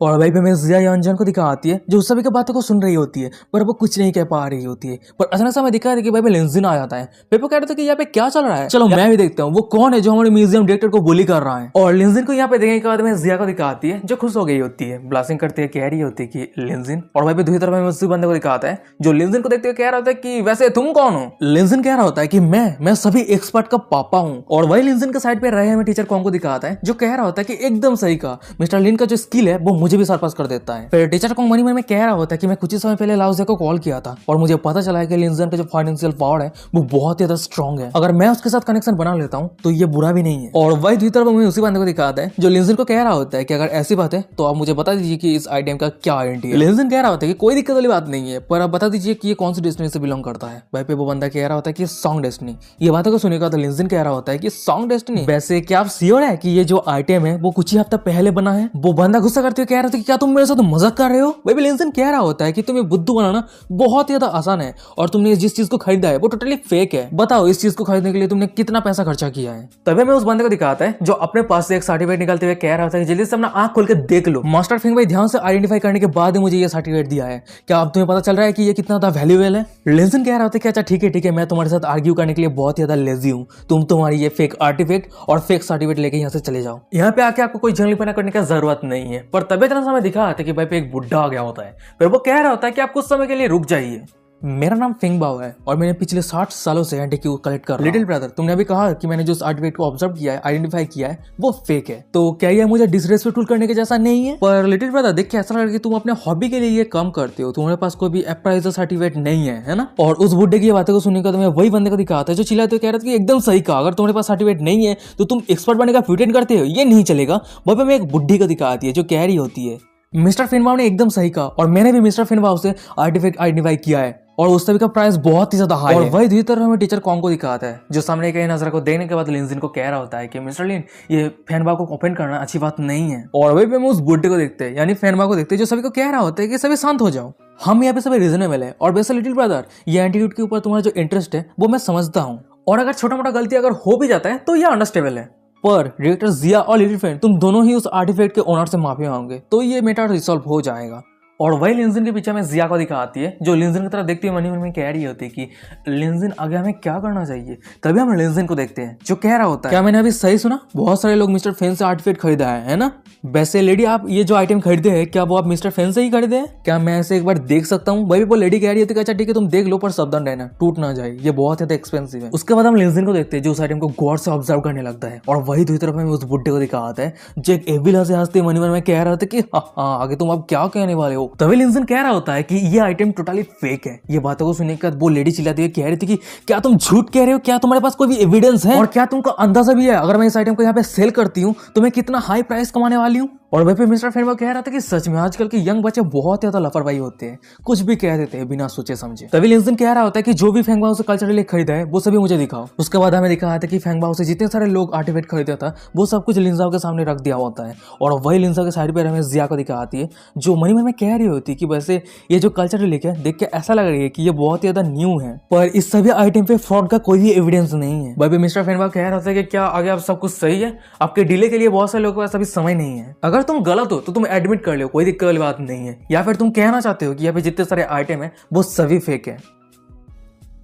और वहीं पे मैं जिया यानजान को दिखा आती है जो उस सभी की बातों को सुन रही होती है पर वो कुछ नहीं कह पा रही होती है। पर अचानक से हमें दिखा है कि भाई पे लिंजिन आ जाता है। पेपो कह रहे थे कि यहाँ पे क्या चल रहा है, चलो मैं भी देखता हूँ वो कौन है जो हमारे म्यूजियम डायरेक्टर को बुली कर रहा है। और लिंजिन को यहाँ पे देखने के बाद में जिया को दिखा आती है जो खुश हो गई होती है, ब्लास्टिंग करती है, कह रही होती है कि लिंजिन। और वहीं पे दूसरी तरफ में उसी बंदे को दिखाता है जो लिंजिन को देखते हुए कह रहा होता है कि वैसे तुम कौन हो। लिंजिन कह रहा होता है कि मैं सभी एक्सपर्ट का पापा हूँ। और वही लिंजिन के साइड पे रहे हमें टीचर कॉन्ग को दिखाता है जो कह रहा होता है कि एकदम सही कहा, मिस्टर लिन का जो स्किल है वो मुझे भी सरपास कर देता है। फिर टीचर कॉन्ग मन में कह रहा होता है कि मैं कुछ ही समय पहले लाओजे को कॉल किया था और मुझे पता चला है कि लिंजिन का जो फाइनेंशियल पावर है वो बहुत ज्यादा स्ट्रॉन्ग है, अगर मैं उसके साथ कनेक्शन बना लेता हूँ तो ये बुरा भी नहीं है। और वही दूसरी तरफ हमें उसी बंदे को दिखाता है जो लिंजिन को कह रहा होता है कि अगर ऐसी बात है तो आप मुझे बता दीजिए कि इस आइटम का क्या आइडेंटिटी है। लिंजिन कह रहा होता है कि कोई दिक्कत वाली बात नहीं है, पर आप बता दीजिए कि ये कौन सी डेस्टिनी से बिलोंग करता है। वहीं पे वो बंदा कह रहा होता है कि सॉन्ग डेस्टिनी। ये बातों को सुनेगा तो लिंजिन कह रहा होता है कि सॉन्ग डेस्टिनी, वैसे क्या आप श्योर है कि ये जो आइटम है वो कुछ ही हफ्ता पहले बना है। वो बंदा गुस्सा करते हुए कह रहा था कि क्या तुम मेरे साथ मजाक कर रहे हो। वहीं पे लिंजिन कह रहा होता है कि तुम्हें बुद्धू बनाना बहुत ज्यादा आसान है और तुमने जिस चीज को खरीदा है वो टोटली फेक है, बताओ इस चीज को खरीदने के लिए तुमने कितना पैसा खर्चा किया है। तभी मैं उस बंदे को दिखाता है जो अपने पास से एक सर्टिफिकेट निकालते हुए कह रहा था कि जल्दी से अपना आंख खोल के देख लो, मास्टर फिंग भाई ध्यान से आइडेंटिफाई करने के बाद मुझे ये सर्टिफिकेट दिया है, क्या अब तुम्हें पता चल रहा है कि ये कितना ज्यादा वैल्यूएबल है। लिंजिन कह रहा था कि अच्छा ठीक है मैं तुम्हारे साथ आर्ग्यू करने के लिए बहुत ज्यादा लेजी हूँ, तुम तुम्हारी ये फेक आर्टिफैक्ट और फेक सर्टिफिकेट लेके यहाँ से चले जाओ, यहाँ पे आके आपको कोई जंगलीपना करने का जरूरत नहीं है। पर तभी इतना समय दिखा था कि भाई पे एक बुढ़ा आ गया होता है, फिर वो कह रहा होता है कि आप कुछ समय के लिए रुक जाइए, मेरा नाम फिंग बाओ है और मैंने पिछले 60 सालों से एंटीक्यू कलेक्ट कर रहा हूं। लिटिल ब्रदर तुमने अभी कहा कि मैंने जो आर्टिफैक्ट को ऑब्जर्व किया है, आइडेंटिफाई किया है, वो फेक है, तो क्या ये मुझे डिसरेस्पेक्टफुल करने के जैसा नहीं है। पर लिटिल ब्रदर देख के ऐसा लग रहा है कि तुम अपने हॉबी के लिए ये काम करते हो, तुम्हारे पास कोई भी अप्राइजर सर्टिफिकेट नहीं है ना। और उस बुड्ढे की बातों को सुनकर तो मैं वही बंदे को दिखाता है जो चिल्लाते हुए कह रहा था कि एकदम सही कहा, अगर तुम्हारे पास सर्टिफिकेट नहीं है तो तुम एक्सपर्ट बनने का प्रिटेंड करते हो, ये नहीं चलेगा। वह मैं एक बुड्ढी को दिखाती है जो कह रही होती है मिस्टर फिनबाओ ने एकदम सही कहा और मैंने भी मिस्टर फिनबाओ से आर्टिफैक्ट आइडेंटिफाई किया है और उस सभी का प्राइस बहुत ही ज्यादा हाई है। और वही दूसरी तरफ हमें टीचर कॉन्ग को दिखाता है जो सामने के नजर को देखने के बाद लिंजिन को कह रहा होता है कि मिस्टर लिन ये फैनबा को ओपन करना अच्छी बात नहीं है। और वही पे हम उस बुड्ढे को देखते हैं यानी फैनबा को देखते हैं जो सभी को कह रहा होता है कि सभी शांत हो जाओ, हम यहाँ पे सभी रीजनेबल है। और वैसे लिटिल ब्रदर ये एटीट्यूड के ऊपर तुम्हारा जो इंटरेस्ट है वो मैं समझता हूँ और अगर छोटा मोटा गलती अगर हो भी जाता है तो यह अंडरस्टेबल है, पर डायरेक्टर जिया और लिटिल फ्रेंड तुम दोनों ही उस आर्टिफैक्ट के ओनर से माफी मांगोगे तो ये मैटर रिसॉल्व हो जाएगा। और वही लिंजिन के पीछे में जिया को दिखाती है जो लिंजिन की तरफ देखती हुई मन में कह रही होती है कि लिंजिन आगे हमें क्या करना चाहिए। तभी हम लिंजिन को देखते हैं जो कह रहा होता है क्या मैंने अभी सही सुना, बहुत सारे लोग मिस्टर फेन से आर्टिफैक्ट खरीदा है ना। वैसे लेडी आप ये जो आइटम खरीदे हैं क्या वो आप मिस्टर फेन से ही खरीदे हैं, क्या मैं ऐसे एक बार देख सकता हूँ। वही वो लेडी कह रही होती है अच्छा ठीक है तुम देख लो पर सावधान रहना टूट ना जाए, ये बहुत ज्यादा एक्सपेंसिव है। उसके बाद हम लिंजिन को देखते हैं जो उस आइटम को गौर से ऑब्जर्व करने लगता है और वही दूसरी तरफ में उस बुड्ढे को दिखाता है जो एक एविल से हंसते मन में कह रहा था कि हाँ आगे तुम अब क्या कहने वाले हो। तभी लिंजिन कह रहा होता है कि ये आइटम टोटली फेक है। ये बातों को सुनने के बाद वो लेडी चिल्लाती हुई कह रही थी कि क्या तुम झूठ कह रहे हो, क्या तुम्हारे पास कोई भी एविडेंस है और क्या तुमको अंदाजा भी है अगर मैं इस आइटम को यहाँ पे सेल करती हूँ तो मैं कितना हाई प्राइस कमाने वाली हूँ। और वहीं पे मिस्टर फेनबा कह रहा था कि सच में आजकल के यंग बच्चे बहुत ज्यादा लापरवाही होते हैं, कुछ भी कह देते हैं बिना सोचे समझे। तभी लिंजिन कह रहा होता है कि जो भी फेंगबाओ से कल्चरली खरीदा है वो सभी मुझे दिखाओ। उसके बाद हमें दिखाया था कि फेंगबाओ से जितने सारे लोग आर्टिफैक्ट खरीदा था वो सब कुछ लिंजाओ के सामने रख दिया होता है। और वही लिंजा के साइड पर हमें जिया को दिखाती है जो मनी में कह रही होती है कि वैसे ये जो कल्चर लेके देख के ऐसा लग रही है कि ये बहुत ज्यादा न्यू है, पर इस सभी आइटम पे फ्रॉड का कोई भी एविडेंस नहीं है। वही मिस्टर फेनबा कह रहा था कि क्या आगे आप सब कुछ सही है, आपके डिले के लिए बहुत सारे लोगों के पास अभी समय नहीं है, अगर तुम गलत हो तो तुम एडमिट कर लो, कोई दिक्कत वाली बात नहीं है, या फिर तुम कहना चाहते हो कि यहाँ पे जितने सारे आइटम है वो सभी फेक है।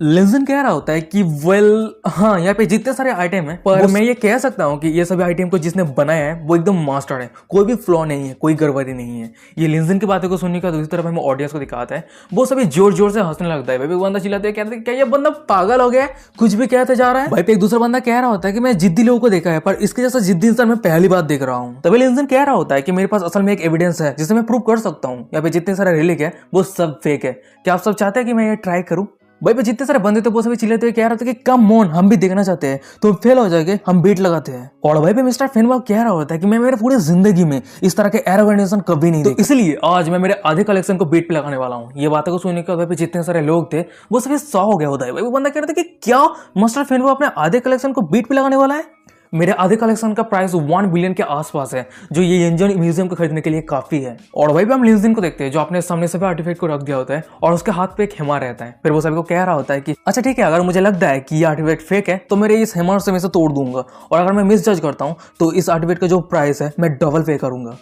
लिंजिन कह रहा होता है कि वेल हाँ यहाँ पे जितने सारे आइटम है पर मैं ये कह सकता हूँ कि ये सभी आइटम को जिसने बनाया है वो एकदम मास्टर है, कोई भी फ्लॉ नहीं है, कोई गड़बड़ी नहीं है। ये लिंजिन की बातों को सुनने का दूसरी तरफ हमें ऑडियंस को दिखाता है वो सभी जोर जोर से हंसने लगता है। भाई बंदा चिल्लाते हैं कहते हैं क्या ये बंदा पागल हो गया है, कुछ भी कहते जा रहा है। भाई पे एक दूसरा बंदा कह रहा होता है कि मैं जिद्दी लोगों को देखा है पर इसके जैसा जिद्दी इंसान मैं पहली बार देख रहा हूँ। तभी लिंजिन कह रहा होता है कि मेरे पास असल में एक एविडेंस है जिसे मैं प्रूव कर सकता हूँ, यहाँ पे जितने सारे रिलीक है वो सब फेक है, क्या आप सब चाहते हैं कि मैं ये ट्राई करूँ। भाई पे जितने सारे बंदे थे वो सभी चिल्लाते हुए कह रहा था कि कम ऑन हम भी देखना चाहते हैं, तो फेल हो जाएंगे हम बीट लगाते हैं। और भाई पे मिस्टर फेनबा कह रहा होता है कि मैं मेरे पूरी जिंदगी में इस तरह के एरोगेंटेशन कभी नहीं देखा, तो इसलिए आज मैं मेरे आधे कलेक्शन को बीट पे लगाने वाला हूँ। ये बातों को सुनने के बाद जितने सारे लोग थे वो सभी 100 हो गया होता है। भाई वो बंदा कह रहा था कि क्या मिस्टर फेनबा अपने आधे कलेक्शन को बीट पे लगाने वाला है। मेरे आधे कलेक्शन का प्राइस 1 बिलियन के आसपास है जो ये इंजन म्यूजियम को खरीदने के लिए काफी है। और वही भी हम लिंजिन को देखते हैं जो अपने सामने सभी आर्टिफैक्ट को रख दिया होता है और उसके हाथ पे एक हेमर रहता है। फिर वो सभी को कह रहा होता है कि अच्छा ठीक है अगर मुझे लगता है कि ये आर्टिफैक्ट फेक है तो मेरे इस हेमर से मैं इसे तोड़ दूंगा और अगर मैं मिस जज करता हूँ तो इस आर्टिफैक्ट का जो प्राइस है मैं डबल पे करूंगा।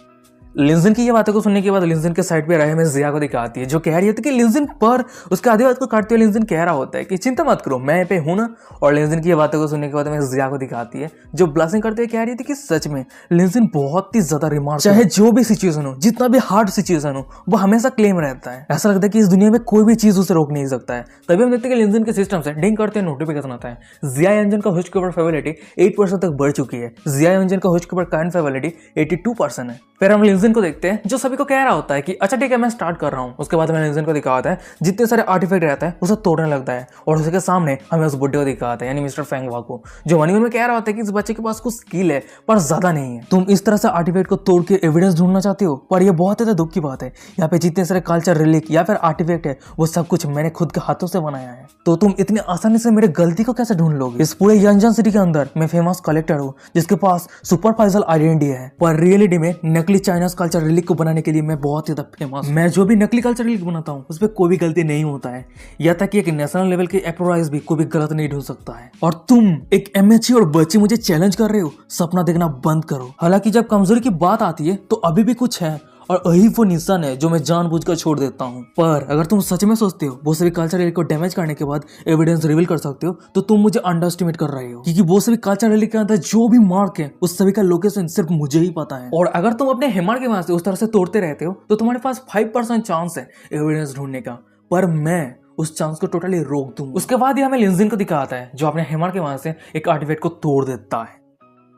लिंजन की ये बातों को सुनने के बाद लिंजन के साइड पे रहे में जिया को दिखाती है, जो कह रही होती है कि लिंजन पर उसके आधी बात को काटते हुए लिंजन कह रहा होता है कि चिंता मत करो, मैं पे हूं ना। और लिंजन की ये बातों को सुनने के बाद में जिया को दिखाती है, जो ब्लशिंग करते हुए कह रही थी कि सच में लिंजन बहुत ही ज्यादा रिमार्क, चाहे जो भी सिचुएशन हो, जितना भी हार्ड सिचुएशन हो, वो हमेशा क्लेम रहता है। ऐसा लगता है कि इस दुनिया में कोई भी चीज उसे रोक नहीं सकता है। तभी हम देखते हैं कि लिंजन के सिस्टम से डिंग करते नोटिफिकेशन आता है, जिया एंजन का होस्ट के ऊपर फेवरिटी 8% तक बढ़ चुकी है। जिया एंजन का होस्ट के ऊपर करंट फेवरिटी 82% है। फिर हम लिंजन को देखते हैं, जो सभी को कह रहा होता है कि अच्छा ठीक है मैं स्टार्ट कर रहा हूँ। उसके बाद हमें लिंजन को दिखाता है जितने सारे आर्टिफैक्ट रहता है उसे तोड़ने लगता है, और उसके सामने हमें उस बुड्ढे को दिखाता है, यानी मिस्टर फेंगवा को, जो मन में कह रहा होता है कि इस बच्चे के पास कुछ स्किल है पर ज्यादा नहीं है। तुम इस तरह से आर्टिफैक्ट को तोड़ के एविडेंस ढूंढना चाहते हो, पर यह बहुत ज्यादा दुख की बात है। यहाँ पे जितने सारे कल्चर रिलीक या फिर आर्टिफैक्ट है वो सब कुछ मैंने खुद के हाथों से बनाया है, तो तुम इतनी आसानी से मेरे गलती को कैसे ढूंढ लोगे? इस पूरे यंजन सिटी के अंदर मैं फेमस कलेक्टर हूँ जिसके पास सुपरफाइजल आइडेंटिटी है, पर रियलिटी में नकली चाइनीज कल्चर रिलीक को बनाने के लिए मैं बहुत ज्यादा फेमस। मैं जो भी नकली कल्चर रिलीक बनाता हूँ उस पर कोई भी गलती नहीं होता है, या तक एक नेशनल लेवल के एप्रोराइज भी कोई भी गलत नहीं ढूंढ सकता है। और तुम एक एमएचसी और बच्चे मुझे चैलेंज कर रहे हो, सपना देखना बंद करो। हालांकि जब कमजोरी की बात आती है तो अभी भी कुछ है, और यही वो निशान है जो मैं जानबूझकर छोड़ देता हूँ। पर अगर तुम सच में सोचते हो वो सभी कल्चर रिलीक को डैमेज करने के बाद एविडेंस रिवील कर सकते हो, तो तुम मुझे अंडर एस्टिमेट कर रहे हो, क्योंकि वो सभी कल्चर रिलीक के अंदर जो भी मार्क है उस सभी का लोकेशन सिर्फ मुझे ही पता है। और अगर तुम अपने हेमर के वहां से उस तरह से तोड़ते रहते हो तो तुम्हारे पास 5% चांस है एविडेंस ढूंढने का, पर मैं उस चांस को टोटली रोक दूंगा। उसके बाद ही हमें लिंजन को दिखाता है, जो अपने हेमर के वहां से एक आर्टिफैक्ट को तोड़ देता है।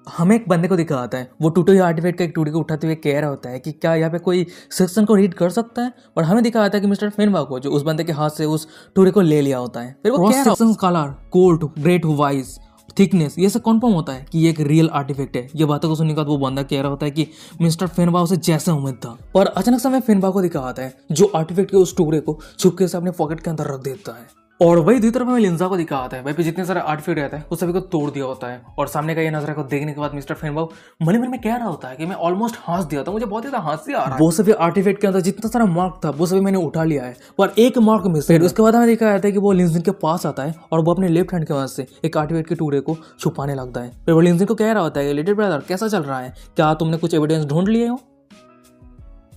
हमें एक बंदे को दिखाता है, वो टूटे हुए आर्टिफैक्ट का एक टुकड़े को उठाते हुए कह रहा होता है कि क्या यहाँ पे कोई सेक्शन को रीड कर सकता है, और हमें दिखाता है कि मिस्टर फेनवा को, जो उस बंदे के हाथ से उस टुकड़े को ले लिया होता है। फिर वो कह रहा है colour, cold, great wise, thickness, ये सब कन्फर्म होता है कि ये एक रियल आर्टिफैक्ट है। ये बातों को सुनने के बाद वो बंदा कह रहा होता है कि मिस्टर फेनबा उसे जैसे उम्मीद था, पर अचानक से हमें फेनबा को दिखाता है जो आर्टिफैक्ट के उस टुकड़े को छुपके से अपने पॉकेट के अंदर रख देता है। और वही दूसरी तरफ हमें लिंजा को दिखाता है, वहीं पे जितने सारे आर्टिफैक्ट रहता है उस सभी को तोड़ दिया होता है। और सामने का ये नजरा को देखने के बाद मिस्टर फेनबाउ मन में कह रहा होता है कि मैं ऑलमोस्ट हंस दिया था, मुझे बहुत ज्यादा हंसी आ रहा है। वो सभी आर्टिफैक्ट के अंदर जितना सारा मार्क था वो सभी मैंने उठा लिया है, पर एक मार्क मिस है। उसके बाद हमें दिखाया जाता है कि वो लिंजन के पास आता है और वो अपने लेफ्ट हैंड के वजह से एक आर्टिफैक्ट के टुकड़े को छुपाने लगता है। फिर वो लिंजन को कह रहा होता है, लिटिल ब्रदर कैसा चल रहा है, क्या तुमने कुछ एविडेंस ढूंढ लिए हो?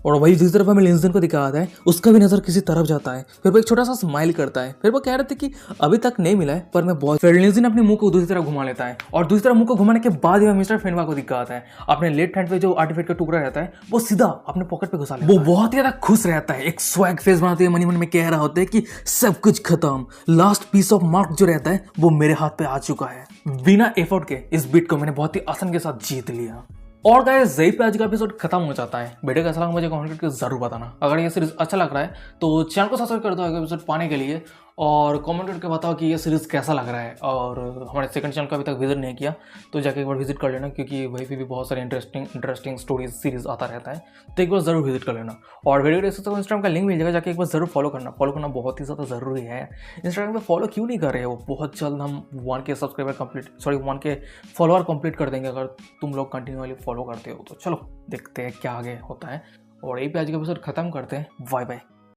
और वही दूसरी तरफ हमें लिंजन को दिखाता है, उसका भी नजर किसी तरफ जाता है। फिर वो एक छोटा सा स्माइल करता है। फिर वो कह रहे थे कि अभी तक नहीं मिला है पर मैं बहुत। फिर लिंजन अपने मुंह को दूसरी तरफ घुमा लेता है, और दूसरी तरफ मुंह को घुमाने के बाद ही मिस्टर फेनवा को दिखाता है अपने लेफ्ट हैंड पे जो आर्टिफैक्ट का टुकड़ा रहता है वो सीधा अपने पॉकेट पे घुसा लेता है। वो बहुत ज्यादा खुश रहता है, एक स्वैग फेस बनाते हुए मन में कह रहा होता है कि सब कुछ खत्म, लास्ट पीस ऑफ मार्क जो रहता है वो मेरे हाथ पे आ चुका है। बिना एफर्ट के इस बीट को मैंने बहुत ही आसान के साथ जीत लिया। और गाइस यही पे आज का एपिसोड खत्म हो जाता है। वीडियो कैसा लगा मुझे कमेंट करके जरूर बताना। अगर ये सीरीज अच्छा लग रहा है तो चैनल को सब्सक्राइब कर दो आगे एपिसोड पाने के लिए, और कमेंट करके बताओ कि ये सीरीज कैसा लग रहा है। और हमारे सेकंड चैनल का अभी तक विजिट नहीं किया तो जाके एक बार विजिट कर लेना, क्योंकि वहीं पे भी बहुत सारे इंटरेस्टिंग स्टोरीज सीरीज आता रहता है, तो एक बार जरूर विजिट कर लेना। और वीडियो डिस्क्रिप्शन में इंस्टाग्राम का लिंक मिल जाएगा, जाके एक बार जरूर फॉलो करना बहुत ही ज़्यादा ज़रूरी है। इंस्टाग्राम पे फॉलो क्यों नहीं कर रहे हो? बहुत जल्द हम 1K फॉलोअर कंप्लीट कर देंगे अगर तुम लोग कंटिन्यूअली फॉलो करते हो तो। चलो देखते हैं क्या आगे होता है, और यही पे आज का एपिसोड खत्म करते हैं। Bye bye.